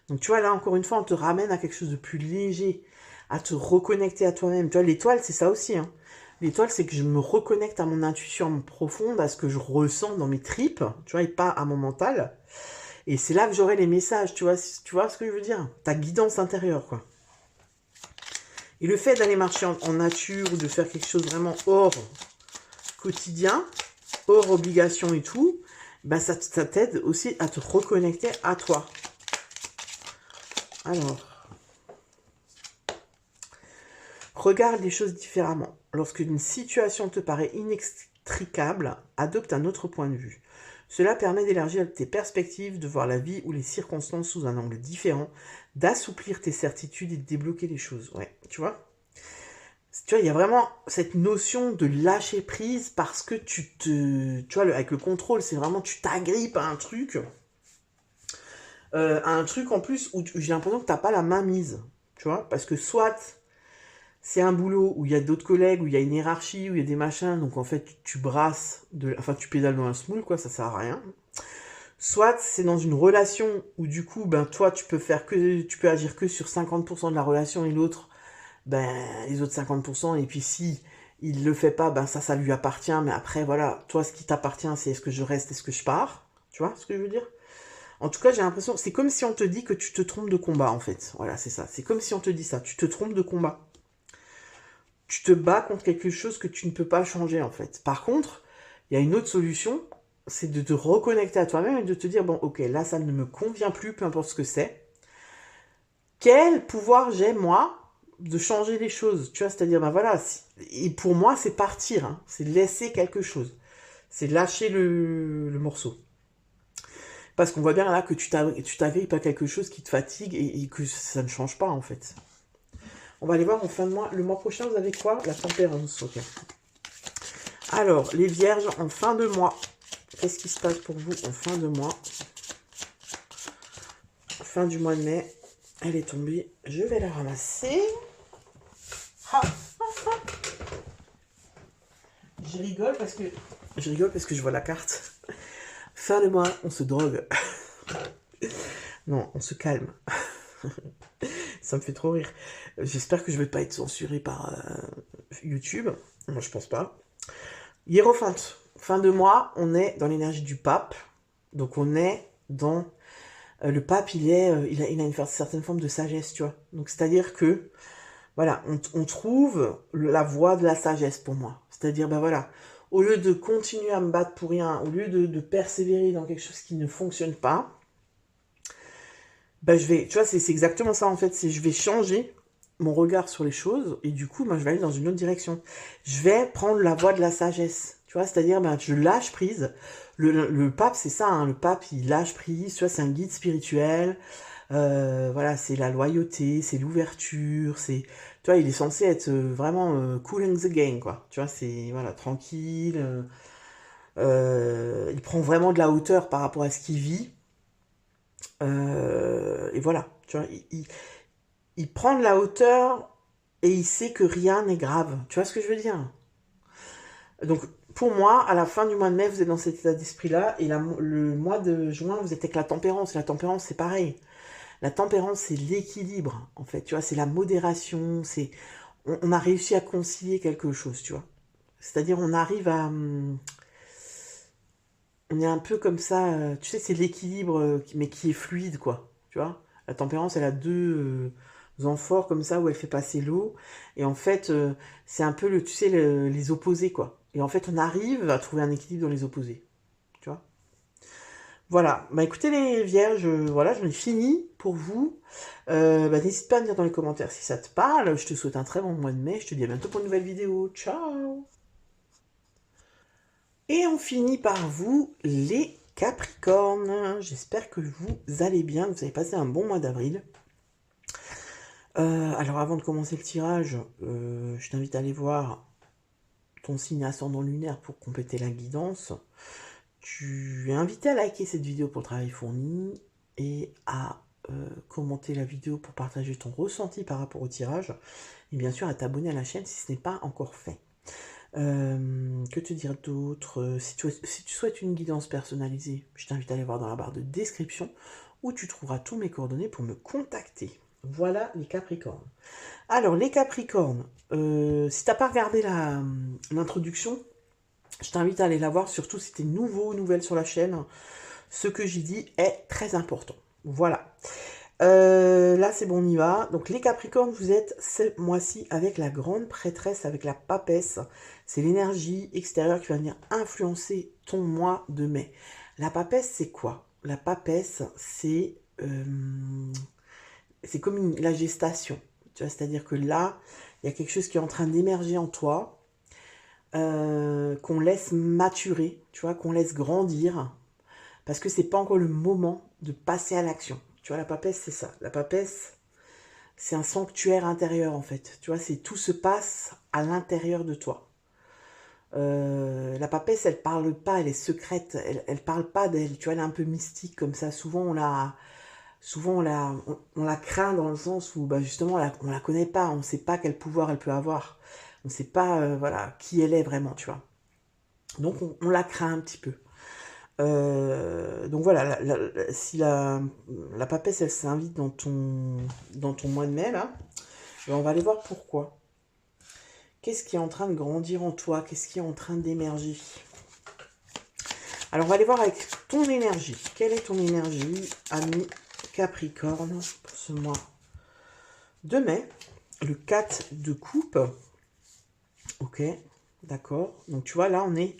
Donc tu vois, là, encore une fois, on te ramène à quelque chose de plus léger, à te reconnecter à toi-même. Tu vois, l'étoile, c'est ça aussi, hein. L'étoile, c'est que je me reconnecte à mon intuition profonde, à ce que je ressens dans mes tripes, tu vois, et pas à mon mental. Et c'est là que j'aurai les messages, tu vois ce que je veux dire? Ta guidance intérieure, quoi. Et le fait d'aller marcher en nature ou de faire quelque chose vraiment hors quotidien, hors obligation et tout, ben ça t'aide aussi à te reconnecter à toi. Alors, regarde les choses différemment. Lorsqu'une situation te paraît inextricable, adopte un autre point de vue. Cela permet d'élargir tes perspectives, de voir la vie ou les circonstances sous un angle différent, d'assouplir tes certitudes et de débloquer les choses. Ouais, tu vois, il y a vraiment cette notion de lâcher prise parce que tu vois, avec le contrôle, c'est vraiment, tu t'agrippes à un truc en plus où j'ai l'impression que t'as pas la main mise, tu vois, parce que soit c'est un boulot où il y a d'autres collègues, où il y a une hiérarchie, où il y a des machins, donc en fait tu brasses, enfin tu pédales dans un smoule, quoi, ça sert à rien. Soit c'est dans une relation où du coup, ben toi tu peux agir que sur 50% de la relation et l'autre, ben les autres 50%, et puis si il le fait pas, ben ça lui appartient, mais après voilà, toi ce qui t'appartient c'est est-ce que je reste, est-ce que je pars, tu vois ce que je veux dire? En tout cas, j'ai l'impression, c'est comme si on te dit que tu te trompes de combat, en fait. Voilà, c'est ça. C'est comme si on te dit ça. Tu te trompes de combat. Tu te bats contre quelque chose que tu ne peux pas changer, en fait. Par contre, il y a une autre solution, c'est de te reconnecter à toi-même et de te dire, bon, ok, là, ça ne me convient plus, peu importe ce que c'est. Quel pouvoir j'ai, moi, de changer les choses? Tu vois, c'est-à-dire, ben voilà, et pour moi, c'est partir, hein. C'est laisser quelque chose. C'est lâcher le morceau. Parce qu'on voit bien là que tu t'agrippes à quelque chose qui te fatigue et que ça ne change pas en fait. On va aller voir en fin de mois. Le mois prochain, vous avez quoi? La tempérance. Ok. Alors, les vierges en fin de mois. Qu'est-ce qui se passe pour vous en fin de mois? Fin du mois de mai. Elle est tombée. Je vais la ramasser. Je rigole parce que je vois la carte. Fin de mois, on se drogue. Non, on se calme. Ça me fait trop rire. J'espère que je vais pas être censuré par YouTube. Moi, je pense pas. Hiérophante. Fin de mois, on est dans l'énergie du pape. Donc, on est dans... le pape, il a une certaine forme de sagesse, tu vois. Donc, c'est-à-dire que, voilà, on trouve la voie de la sagesse pour moi. C'est-à-dire, ben voilà, au lieu de continuer à me battre pour rien, au lieu de persévérer dans quelque chose qui ne fonctionne pas, ben tu vois, c'est exactement ça en fait, c'est je vais changer mon regard sur les choses et du coup, ben, je vais aller dans une autre direction. Je vais prendre la voie de la sagesse, tu vois, c'est-à-dire ben, je lâche prise. Le pape, c'est ça, hein, le pape, il lâche prise, tu vois, c'est un guide spirituel. Voilà, c'est la loyauté, c'est l'ouverture, tu vois, il est censé être vraiment cool in the game, quoi. Tu vois, c'est voilà, tranquille. Il prend vraiment de la hauteur par rapport à ce qu'il vit. Et voilà, tu vois, il prend de la hauteur et il sait que rien n'est grave. Tu vois ce que je veux dire? Donc, pour moi, à la fin du mois de mai, vous êtes dans cet état d'esprit-là, et le mois de juin, vous êtes avec la tempérance. La tempérance, c'est pareil. La tempérance, c'est l'équilibre, en fait. Tu vois, c'est la modération. On a réussi à concilier quelque chose, tu vois. C'est-à-dire, on arrive à... on est un peu comme ça, tu sais, c'est l'équilibre, mais qui est fluide, quoi. Tu vois, la tempérance, elle a deux amphores comme ça où elle fait passer l'eau. Et en fait, c'est un peu, tu sais, les opposés, quoi. Et en fait, on arrive à trouver un équilibre dans les opposés. Tu vois. Voilà, bah écoutez les vierges, voilà, j'en ai fini pour vous. N'hésite pas à me dire dans les commentaires si ça te parle. Je te souhaite un très bon mois de mai. Je te dis à bientôt pour une nouvelle vidéo. Ciao! Et on finit par vous, les Capricornes. J'espère que vous allez bien, que vous avez passé un bon mois d'avril. Alors avant de commencer le tirage, je t'invite à aller voir ton signe ascendant lunaire pour compléter la guidance. Tu es invité à liker cette vidéo pour le travail fourni et à commenter la vidéo pour partager ton ressenti par rapport au tirage. Et bien sûr à t'abonner à la chaîne si ce n'est pas encore fait. Que te dire d'autre? Si tu souhaites une guidance personnalisée, je t'invite à aller voir dans la barre de description où tu trouveras tous mes coordonnées pour me contacter. Voilà les Capricornes. Alors les Capricornes, si t'as pas regardé l'introduction, je t'invite à aller la voir, surtout si tu es nouveau, nouvelle sur la chaîne. Ce que j'ai dit est très important. Voilà. Là, c'est bon, on y va. Donc, les Capricornes, vous êtes ce mois-ci avec la grande prêtresse, avec la papesse. C'est l'énergie extérieure qui va venir influencer ton mois de mai. La papesse, c'est quoi? La papesse, c'est comme la gestation. Tu vois, c'est-à-dire que là, il y a quelque chose qui est en train d'émerger en toi. Qu'on laisse maturer, tu vois, qu'on laisse grandir, parce que c'est pas encore le moment de passer à l'action. Tu vois, la papesse, c'est ça. La papesse, c'est un sanctuaire intérieur, en fait. Tu vois, c'est tout se passe à l'intérieur de toi. La papesse, elle parle pas, elle est secrète, elle parle pas d'elle. Tu vois, elle est un peu mystique comme ça. Souvent, on la craint dans le sens où, bah, justement, on la connaît pas, on sait pas quel pouvoir elle peut avoir. On ne sait pas voilà, qui elle est vraiment, tu vois. Donc on la craint un petit peu. Donc voilà, si la papesse, elle s'invite dans ton mois de mai, là, ben, on va aller voir pourquoi. Qu'est-ce qui est en train de grandir en toi? Qu'est-ce qui est en train d'émerger? Alors on va aller voir avec ton énergie. Quelle est ton énergie, ami Capricorne, pour ce mois de mai? Le 4 de coupe. Ok, d'accord. Donc tu vois, là, on est...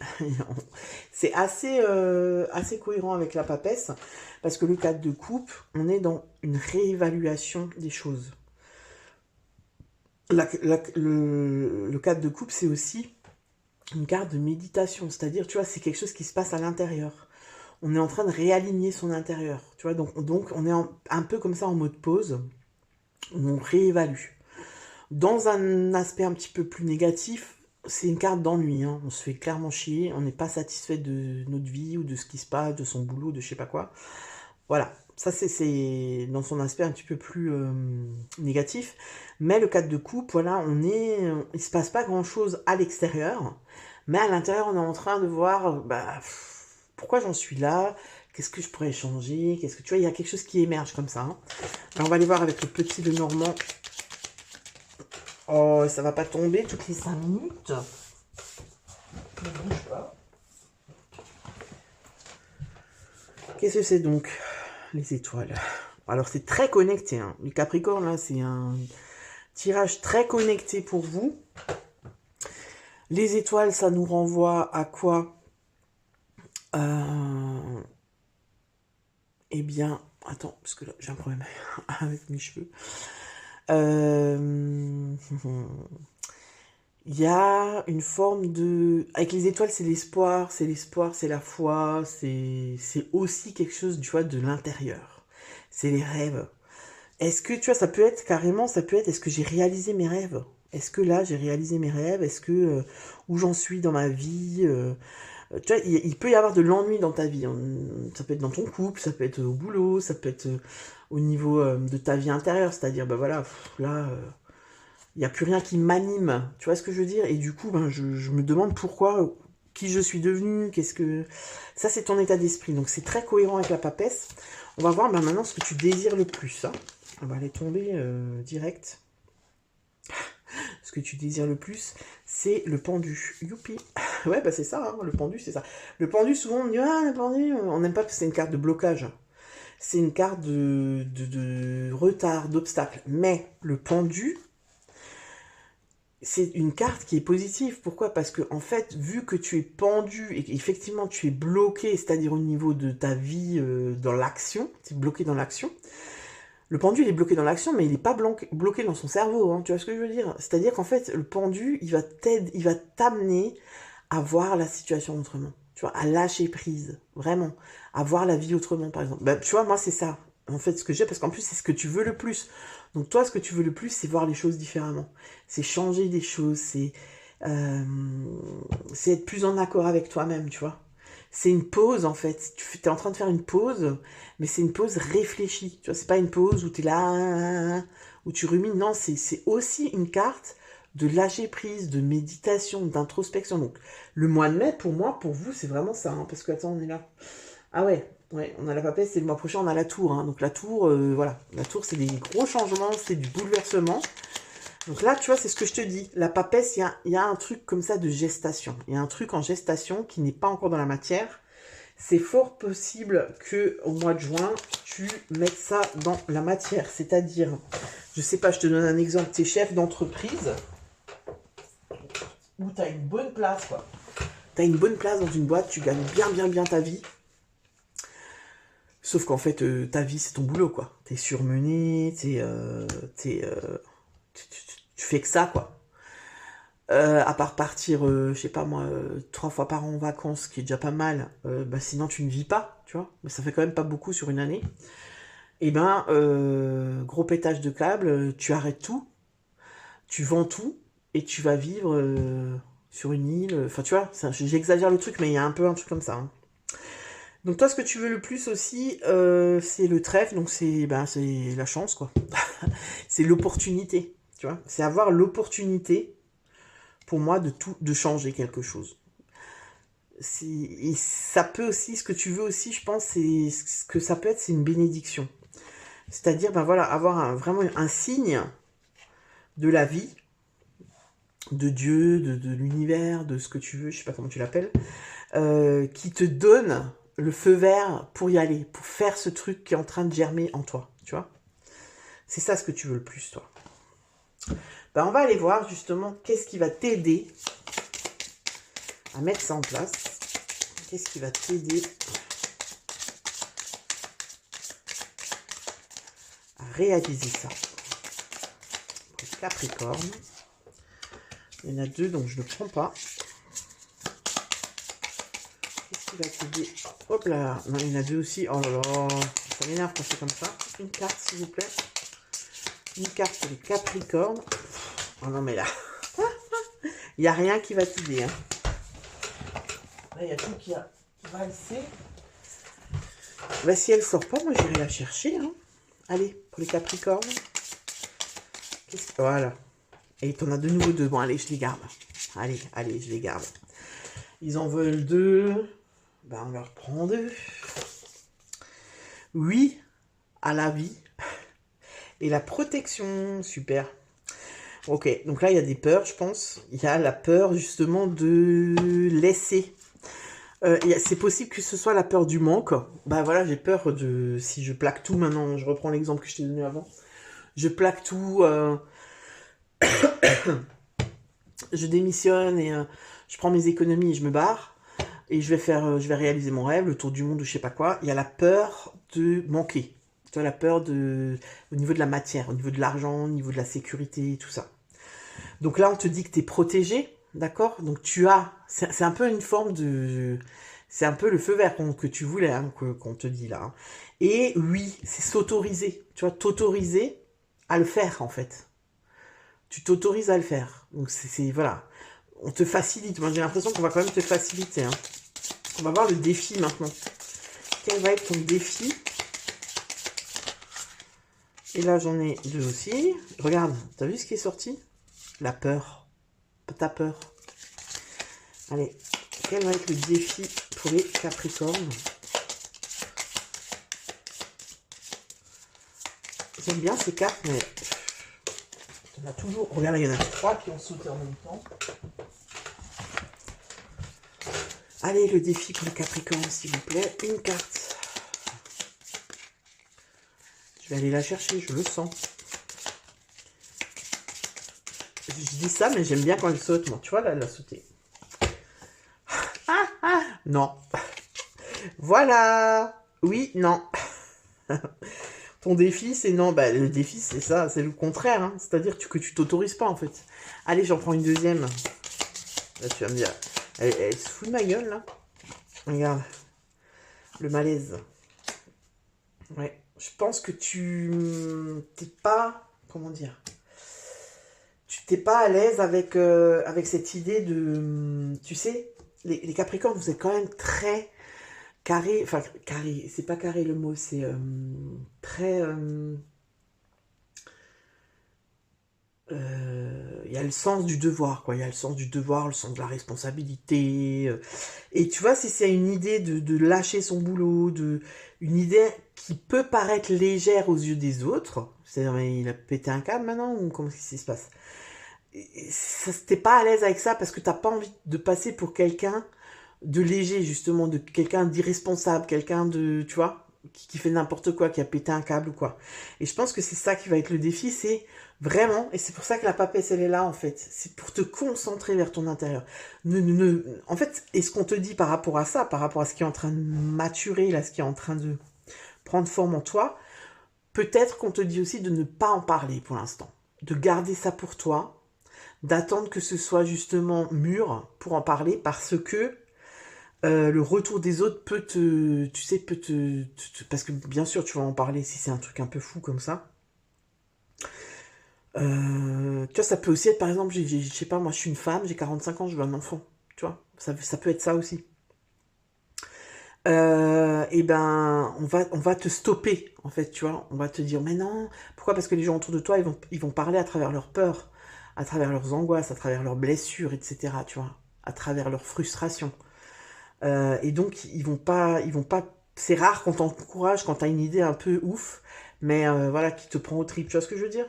c'est assez cohérent avec la papesse, parce que le 4 de coupe, on est dans une réévaluation des choses. Le 4 de coupe, c'est aussi une carte de méditation, c'est-à-dire, tu vois, c'est quelque chose qui se passe à l'intérieur. On est en train de réaligner son intérieur, tu vois, donc on est un peu comme ça en mode pause, où on réévalue. Dans un aspect un petit peu plus négatif, c'est une carte d'ennui, hein. On se fait clairement chier, on n'est pas satisfait de notre vie ou de ce qui se passe, de son boulot, de je sais pas quoi. Voilà, ça c'est dans son aspect un petit peu plus négatif. Mais le 4 de coupe, voilà, il se passe pas grand chose à l'extérieur, mais à l'intérieur on est en train de voir, bah, pourquoi j'en suis là, qu'est-ce que je pourrais changer, qu'est-ce que tu vois, il y a quelque chose qui émerge comme ça. Hein. Alors on va aller voir avec le petit Lenormand. Oh, ça va pas tomber toutes les 5 minutes. Ne bouge pas. Qu'est-ce que c'est donc? Les étoiles. Alors, c'est très connecté. Hein. Les Capricornes, là, c'est un tirage très connecté pour vous. Les étoiles, ça nous renvoie à quoi? Eh bien, attends, parce que là, j'ai un problème avec mes cheveux. Il y a une forme de... Avec les étoiles, c'est l'espoir, c'est la foi, c'est aussi quelque chose, tu vois, de l'intérieur. C'est les rêves. Est-ce que, tu vois, ça peut être, est-ce que j'ai réalisé mes rêves? Est-ce que là, j'ai réalisé mes rêves? Est-ce que, où j'en suis dans ma vie? Tu vois, il peut y avoir de l'ennui dans ta vie. Ça peut être dans ton couple, ça peut être au boulot, ça peut être au niveau de ta vie intérieure. C'est-à-dire, ben voilà, là... il n'y a plus rien qui m'anime, tu vois ce que je veux dire? Et du coup, ben, je me demande pourquoi, qui je suis devenue, qu'est-ce que... Ça, c'est ton état d'esprit, donc c'est très cohérent avec la papesse. On va voir ben, maintenant ce que tu désires le plus. Hein. On va aller tomber direct. Ce que tu désires le plus, c'est le pendu. Youpi. Ouais, bah c'est ça, hein, le pendu, c'est ça. Le pendu, souvent, on dit, ah, le pendu, on n'aime pas parce que c'est une carte de blocage. C'est une carte de retard, d'obstacle. Mais le pendu... c'est une carte qui est positive. Pourquoi? Parce que en fait, vu que tu es pendu et qu'effectivement tu es bloqué, c'est-à-dire au niveau de ta vie dans l'action, tu es bloqué dans l'action. Le pendu, il est bloqué dans l'action, mais il n'est pas bloqué dans son cerveau. Hein, tu vois ce que je veux dire? C'est-à-dire qu'en fait, le pendu, il va t'amener à voir la situation autrement. Tu vois, à lâcher prise, vraiment, à voir la vie autrement, par exemple. Ben, tu vois, moi, c'est ça. En fait, ce que j'ai, parce qu'en plus, c'est ce que tu veux le plus. Donc, toi, ce que tu veux le plus, c'est voir les choses différemment. C'est changer des choses, euh, c'est être plus en accord avec toi-même, tu vois. C'est une pause, en fait. Tu es en train de faire une pause, mais c'est une pause réfléchie. Tu vois, c'est pas une pause où tu es là, où tu rumines. Non, c'est aussi une carte de lâcher prise, de méditation, d'introspection. Donc, le mois de mai, pour moi, pour vous, c'est vraiment ça. Hein, parce que, attends, on est là. Ah ouais, on a la papesse, et le mois prochain, on a la tour. Hein, donc, la tour, voilà. La tour, c'est des gros changements, c'est du bouleversement. Donc là, tu vois, c'est ce que je te dis. La papesse, il y a un truc comme ça de gestation. Il y a un truc en gestation qui n'est pas encore dans la matière. C'est fort possible que au mois de juin, tu mettes ça dans la matière. C'est-à-dire, je sais pas, je te donne un exemple. Tu es chef d'entreprise où tu as une bonne place, quoi. Tu as une bonne place dans une boîte, tu gagnes bien ta vie. Sauf qu'en fait, ta vie, c'est ton boulot, quoi. Tu es surmené, tu fais que ça, quoi. À part partir, je sais pas moi, 3 fois par an en vacances, ce qui est déjà pas mal, bah sinon tu ne vis pas, tu vois. Mais ça fait quand même pas beaucoup sur une année. Et ben, gros pétage de câble, tu arrêtes tout, tu vends tout, et tu vas vivre sur une île. Enfin, tu vois, j'exagère le truc, mais il y a un peu un truc comme ça. Hein. Donc toi, ce que tu veux le plus aussi, c'est le trèfle, donc c'est la chance, quoi. C'est l'opportunité, tu vois. C'est avoir l'opportunité pour moi de changer quelque chose. Et ça peut aussi, ce que tu veux aussi, je pense, c'est ce que ça peut être, c'est une bénédiction. C'est-à-dire, ben voilà, avoir vraiment un signe de la vie, de Dieu, de l'univers, de ce que tu veux, je sais pas comment tu l'appelles, qui te donne le feu vert pour y aller, pour faire ce truc qui est en train de germer en toi, tu vois. C'est ça ce que tu veux le plus, toi. Ben, on va aller voir justement qu'est-ce qui va t'aider à mettre ça en place. Qu'est-ce qui va t'aider à réaliser ça? Pour le Capricorne. Il y en a 2, donc je ne le prends pas. Qu'est-ce qui va t'aider? Hop là. Non, il y en a 2 aussi. Oh là là. Ça m'énerve quand c'est comme ça. Une carte, s'il vous plaît. Une carte pour les Capricornes. Oh non, mais là. Il n'y a rien qui va t'aider. Hein. Là, il y a tout qui va laisser. Bah, si elle sort pas, moi j'irai la chercher. Hein. Allez, pour les Capricornes. Voilà. Et t'en as de nouveau 2. Bon, allez, je les garde. Allez, je les garde. Ils en veulent 2. Ben, on leur prend 2. Oui, à la vie. Et la protection, super. Ok, donc là, il y a des peurs, je pense. Il y a la peur, justement, de laisser. C'est possible que ce soit la peur du manque. Bah voilà, j'ai peur de... Si je plaque tout maintenant, je reprends l'exemple que je t'ai donné avant. Je plaque tout, je démissionne et je prends mes économies et je me barre. Et je vais réaliser mon rêve, le tour du monde ou je sais pas quoi. Il y a la peur de manquer. Tu vois, la peur au niveau de la matière, au niveau de l'argent, au niveau de la sécurité, tout ça. Donc là, on te dit que tu es protégé, d'accord? Donc c'est un peu une forme de... C'est un peu le feu vert que tu voulais, hein, qu'on te dit là. Hein. Et oui, c'est s'autoriser. Tu vois, t'autoriser à le faire, en fait. Tu t'autorises à le faire. Donc voilà. On te facilite. Moi, j'ai l'impression qu'on va quand même te faciliter. Hein. On va voir le défi maintenant. Quel va être ton défi? Et là, j'en ai 2 aussi. Regarde, t'as vu ce qui est sorti? La peur. Ta peur. Allez, quel va être le défi pour les Capricornes? J'aime bien ces cartes, mais on a toujours... Regarde, il y en a 3 qui ont sauté en même temps. Allez, le défi pour les Capricornes, s'il vous plaît. Une carte. Je vais aller la chercher, je le sens. je dis ça, mais j'aime bien quand elle saute. Moi, tu vois, là, elle a sauté. Non. Voilà. Oui, non. Ton défi, c'est non. Bah, le défi, c'est ça. C'est le contraire. Hein. C'est-à-dire que tu t'autorises pas, en fait. Allez, j'en prends une deuxième. Là, tu vas me dire. Elle se fout de ma gueule, là. Regarde. Le malaise. Ouais. Je pense que tu t'es pas... Comment dire? Tu t'es pas à l'aise avec, avec cette idée de... Tu sais, les Capricornes, vous êtes quand même très carré. Enfin, carré, c'est pas carré le mot, c'est très... il y a le sens du devoir, quoi. Il y a le sens du devoir, le sens de la responsabilité. Et tu vois, si c'est une idée de lâcher son boulot, une idée qui peut paraître légère aux yeux des autres, c'est-à-dire, mais il a pété un câble maintenant, ou comment ça se passe? T'es pas à l'aise avec ça parce que t'as pas envie de passer pour quelqu'un de léger, justement, de quelqu'un d'irresponsable, quelqu'un de, tu vois, qui fait n'importe quoi, qui a pété un câble ou quoi. Et je pense que c'est ça qui va être le défi, c'est vraiment, et c'est pour ça que la papesse, elle est là, en fait, c'est pour te concentrer vers ton intérieur. En fait, et ce qu'on te dit par rapport à ça, par rapport à ce qui est en train de maturer, là, ce qui est en train de prendre forme en toi, peut-être qu'on te dit aussi de ne pas en parler pour l'instant, de garder ça pour toi, d'attendre que ce soit justement mûr pour en parler parce que le retour des autres peut te, tu sais, parce que bien sûr tu vas en parler si c'est un truc un peu fou comme ça. Tu vois, ça peut aussi être par exemple, je sais pas, moi je suis une femme, j'ai 45 ans, je veux un enfant, tu vois, ça peut être ça aussi. Et ben on va te stopper en fait, tu vois, on va te dire mais non, pourquoi? Parce que les gens autour de toi ils vont parler à travers leurs peurs, à travers leurs angoisses, à travers leurs blessures, etc., tu vois, à travers leurs frustrations. Et donc ils vont pas, c'est rare qu'on t'encourage quand t'as une idée un peu ouf, mais voilà, qui te prend au trip, tu vois ce que je veux dire?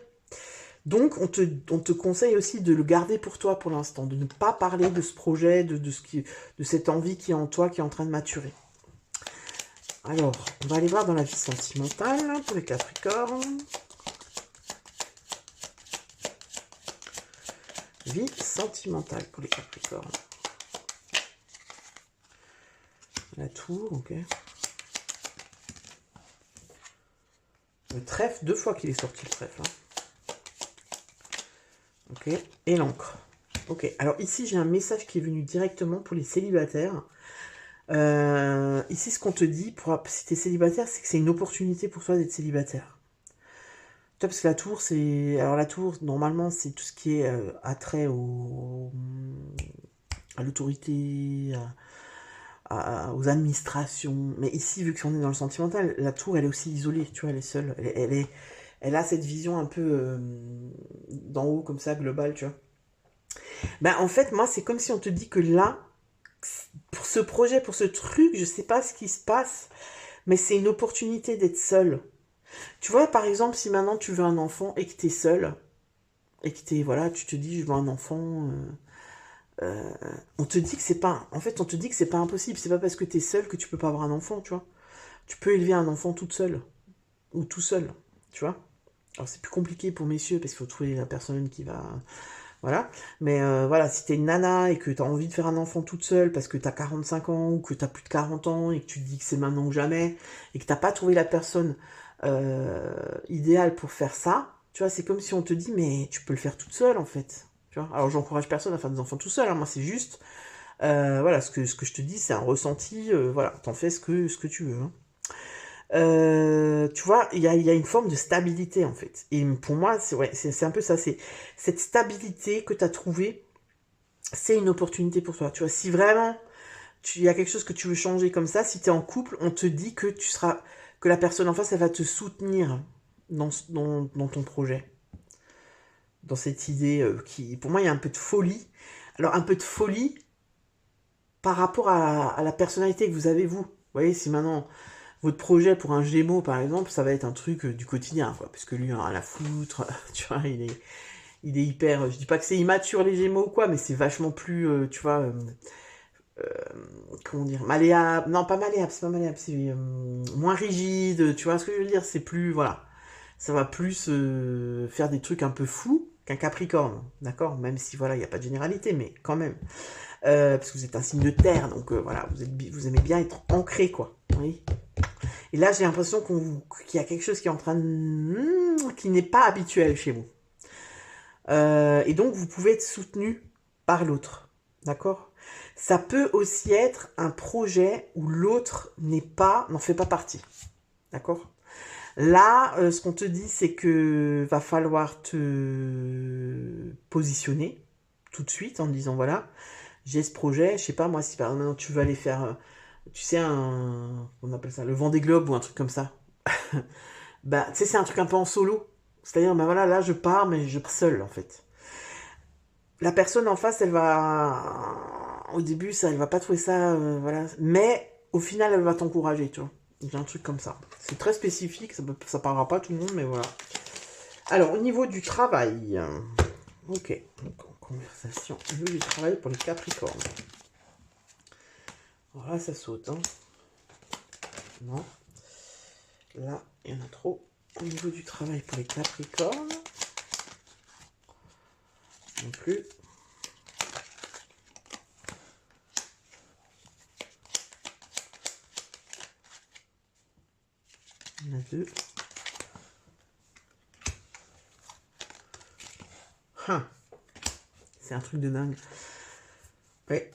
Donc on te conseille aussi de le garder pour toi pour l'instant, de ne pas parler de ce projet, de cette envie qui est en toi, qui est en train de maturer. Alors, on va aller voir dans la vie sentimentale pour les Capricornes. Vie sentimentale pour les Capricornes. La tour, ok. Le trèfle, 2 fois qu'il est sorti le trèfle. Hein. Ok, et l'encre. Ok, alors ici j'ai un message qui est venu directement pour les célibataires. Ici ce qu'on te dit, si t'es célibataire, c'est que c'est une opportunité pour toi d'être célibataire. Tu vois, parce que la tour, c'est... Alors la tour, normalement, c'est tout ce qui est attrait à l'autorité, aux administrations. Mais ici, vu qu'on est dans le sentimental, la tour, elle est aussi isolée, tu vois, elle est seule. Elle a cette vision un peu d'en haut, comme ça, globale, tu vois. Ben, en fait, moi, c'est comme si on te dit que là, pour ce projet, pour ce truc, je sais pas ce qui se passe, mais c'est une opportunité d'être seul. Tu vois, par exemple, si maintenant tu veux un enfant et que t'es seul, et que t'es, voilà, tu te dis, je veux un enfant, on te dit que c'est pas, en fait, on te dit que c'est pas impossible. C'est pas parce que t'es seul que tu peux pas avoir un enfant, tu vois. Tu peux élever un enfant toute seule, ou tout seul, tu vois. Alors c'est plus compliqué pour messieurs, parce qu'il faut trouver la personne qui va... Voilà. Mais voilà, si t'es une nana et que t'as envie de faire un enfant toute seule parce que t'as 45 ans ou que t'as plus de 40 ans et que tu te dis que c'est maintenant ou jamais et que t'as pas trouvé la personne idéale pour faire ça, tu vois, c'est comme si on te dit mais tu peux le faire toute seule en fait. Tu vois. Alors j'encourage personne à faire des enfants tout seul, hein. Moi c'est juste voilà, ce que je te dis, c'est un ressenti, voilà, t'en fais ce que tu veux. Hein. Tu vois, il y a une forme de stabilité en fait. Et pour moi, c'est ouais, c'est un peu ça. C'est cette stabilité que tu as trouvée, c'est une opportunité pour toi. Tu vois, si vraiment il y a quelque chose que tu veux changer comme ça, si tu es en couple, on te dit que tu seras, que la personne en face, elle va te soutenir dans ton projet, dans cette idée qui, pour moi, il y a un peu de folie. Alors un peu de folie par rapport à la personnalité que vous avez vous. Vous voyez, si maintenant votre projet pour un Gémeaux, par exemple, ça va être un truc du quotidien, quoi, parce que lui, rien à la foutre, tu vois, il est hyper, je dis pas que c'est immature les Gémeaux ou quoi, mais c'est vachement plus, tu vois, comment dire, malléable, non, pas malléable, c'est pas malléable, c'est moins rigide, tu vois ce que je veux dire, c'est plus, voilà, ça va plus faire des trucs un peu fous, qu'un Capricorne, d'accord? Même si, voilà, il n'y a pas de généralité, mais quand même. Parce que vous êtes un signe de terre, donc voilà, vous aimez bien être ancré, quoi. Oui. Et là, j'ai l'impression qu'il y a quelque chose qui est en train de... qui n'est pas habituel chez vous. Et donc, vous pouvez être soutenu par l'autre, d'accord? Ça peut aussi être un projet où l'autre n'en fait pas partie, d'accord? Là, ce qu'on te dit, c'est que va falloir te positionner tout de suite en disant, voilà, j'ai ce projet, je sais pas, moi, si par exemple tu veux aller faire, tu sais, on appelle ça, le Vendée Globe ou un truc comme ça. Bah, tu sais, c'est un truc un peu en solo. C'est-à-dire, ben voilà, là, je pars, mais je pars seul, en fait. La personne en face, elle va... Au début, ça, elle va pas trouver ça, voilà. Mais, au final, elle va t'encourager, tu vois. J'ai un truc comme ça. C'est très spécifique, ça parlera pas à tout le monde, mais voilà. Alors, au niveau du travail. Ok, donc en conversation, au niveau du travail pour les Capricornes. Alors là, ça saute, hein. Non. Là, il y en a trop. Au niveau du travail pour les Capricornes. Non plus. Il y en a deux. C'est un truc de dingue. Ouais.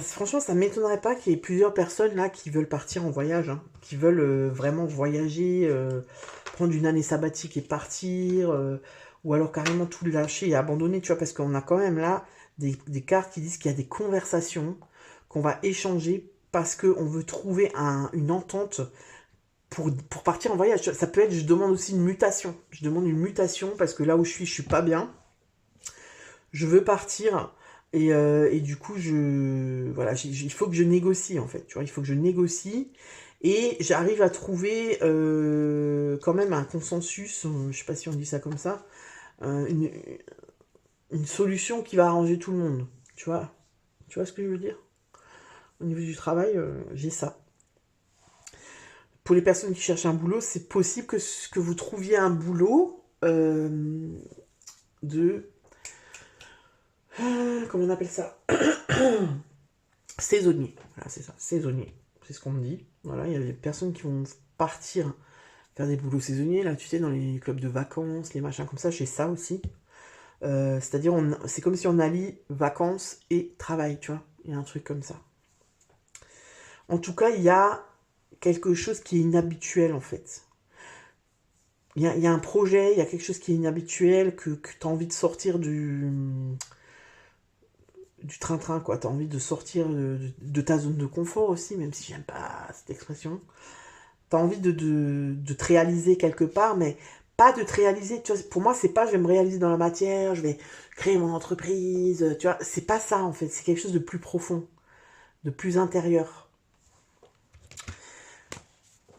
Franchement, ça m'étonnerait pas qu'il y ait plusieurs personnes là qui veulent partir en voyage, hein, qui veulent vraiment voyager, prendre une année sabbatique et partir, ou alors carrément tout lâcher et abandonner, tu vois, parce qu'on a quand même là des cartes qui disent qu'il y a des conversations qu'on va échanger parce qu'on veut trouver une entente pour partir en voyage. Ça peut être, je demande aussi une mutation. Je demande une mutation parce que là où je suis pas bien. Je veux partir et du coup voilà, il faut que je négocie en fait, tu vois, il faut que je négocie et j'arrive à trouver quand même un consensus, je sais pas si on dit ça comme ça, euh, une, une solution qui va arranger tout le monde, tu vois ce que je veux dire? Au niveau du travail, j'ai ça. Pour les personnes qui cherchent un boulot, c'est possible que vous trouviez un boulot de... comment on appelle ça? Saisonnier. Voilà, c'est ça, saisonnier. C'est ce qu'on me dit. Voilà, il y a des personnes qui vont partir faire des boulots saisonniers, là, tu sais, dans les clubs de vacances, les machins comme ça, j'ai ça aussi. C'est-à-dire, c'est comme si on allie vacances et travail, tu vois. Il y a un truc comme ça. En tout cas, il y a quelque chose qui est inhabituel, en fait. Il y a un projet, il y a quelque chose qui est inhabituel, que tu as envie de sortir du train-train, quoi. Tu as envie de sortir de ta zone de confort aussi, même si j'aime pas cette expression. Tu as envie de te réaliser quelque part, mais pas de te réaliser, tu vois, pour moi, c'est pas je vais me réaliser dans la matière, je vais créer mon entreprise, tu vois, c'est pas ça en fait, c'est quelque chose de plus profond, de plus intérieur.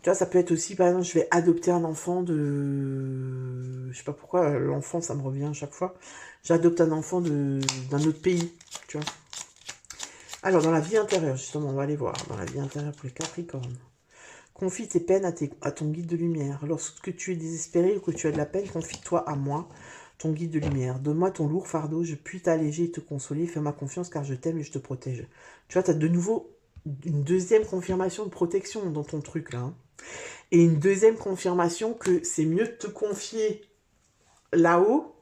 Tu vois, ça peut être aussi, par exemple, je vais adopter un enfant de... Je sais pas pourquoi, l'enfant, ça me revient à chaque fois. J'adopte un enfant d'un autre pays, tu vois. Alors, dans la vie intérieure, justement, on va aller voir. Dans la vie intérieure pour les Capricornes. Confie tes peines à ton guide de lumière. Lorsque tu es désespéré ou que tu as de la peine, confie-toi à moi, ton guide de lumière. Donne-moi ton lourd fardeau, je puis t'alléger et te consoler. Fais-moi confiance car je t'aime et je te protège. Tu vois, tu as de nouveau une deuxième confirmation de protection dans ton truc là. Hein. Et une deuxième confirmation que c'est mieux de te confier là-haut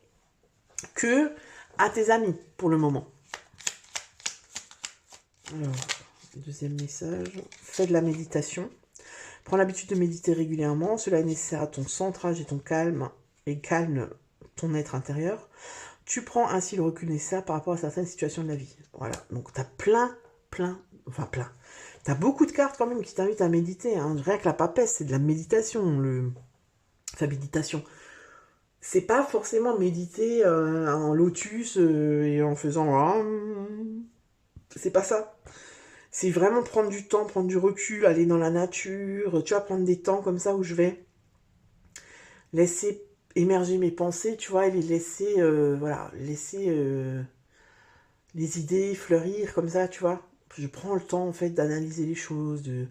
que à tes amis pour le moment. Alors, deuxième message. Fais de la méditation. Prends l'habitude de méditer régulièrement. Cela est nécessaire à ton centrage et ton calme et calme ton être intérieur. Tu prends ainsi le recul nécessaire par rapport à certaines situations de la vie. Voilà. Donc, tu as plein. Tu as beaucoup de cartes quand même qui t'invitent à méditer. Hein. Rien que la papesse, c'est de la méditation. Sa méditation. C'est pas forcément méditer en lotus et en faisant... c'est pas ça. C'est vraiment prendre du temps, prendre du recul, aller dans la nature, tu vois, prendre des temps comme ça où je vais laisser émerger mes pensées, tu vois, et les laisser, laisser les idées fleurir comme ça, tu vois. Je prends le temps, en fait, d'analyser les choses, de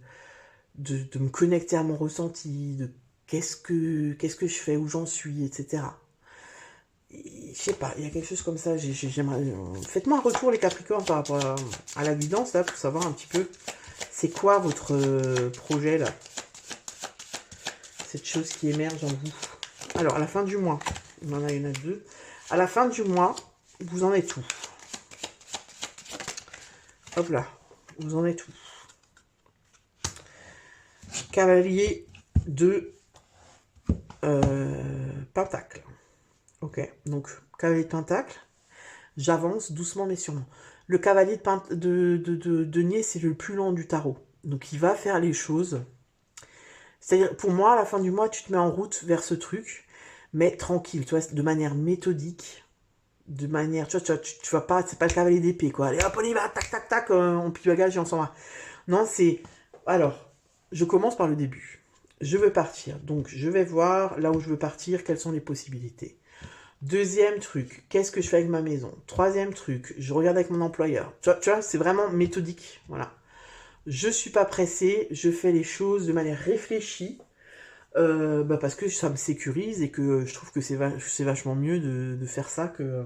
me connecter à mon ressenti, de qu'est-ce que je fais, où j'en suis, etc. je sais pas, il y a quelque chose comme ça. J'aimerais. Faites-moi un retour, les Capricornes, par rapport à la guidance, là, pour savoir un petit peu c'est quoi votre projet, là. Cette chose qui émerge en vous. Alors, à la fin du mois, il en a une à deux. À la fin du mois, vous en êtes où? Hop là, vous en êtes où? Cavalier de Pentacle. Ok, donc cavalier de Pentacle. J'avance doucement mais sûrement. Le cavalier de denier, c'est le plus lent du tarot. Donc il va faire les choses. C'est-à-dire, pour moi, à la fin du mois, tu te mets en route vers ce truc, mais tranquille, tu vois, de manière méthodique, de manière, tu vas pas, c'est pas le cavalier d'épée, quoi. Allez hop, on y va, tac, tac, tac, on plie le bagage et on s'en va. Non, c'est, alors, je commence par le début. Je veux partir, donc je vais voir là où je veux partir, quelles sont les possibilités. Deuxième truc, qu'est-ce que je fais avec ma maison? Troisième truc, je regarde avec mon employeur. Tu vois, c'est vraiment méthodique, voilà. Je suis pas pressé, je fais les choses de manière réfléchie, parce que ça me sécurise et que je trouve que c'est vachement mieux de faire ça que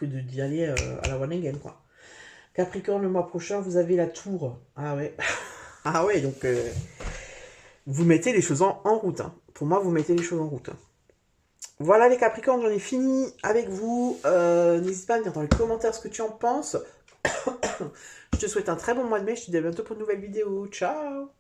d'y aller à la one again, quoi. Capricorne, le mois prochain, vous avez la tour. Ah ouais. Ah ouais, donc vous mettez les choses en route. Hein. Pour moi, vous mettez les choses en route. Voilà les Capricornes, j'en ai fini avec vous. N'hésite pas à me dire dans les commentaires ce que tu en penses. Je te souhaite un très bon mois de mai. Je te dis à bientôt pour une nouvelle vidéo. Ciao!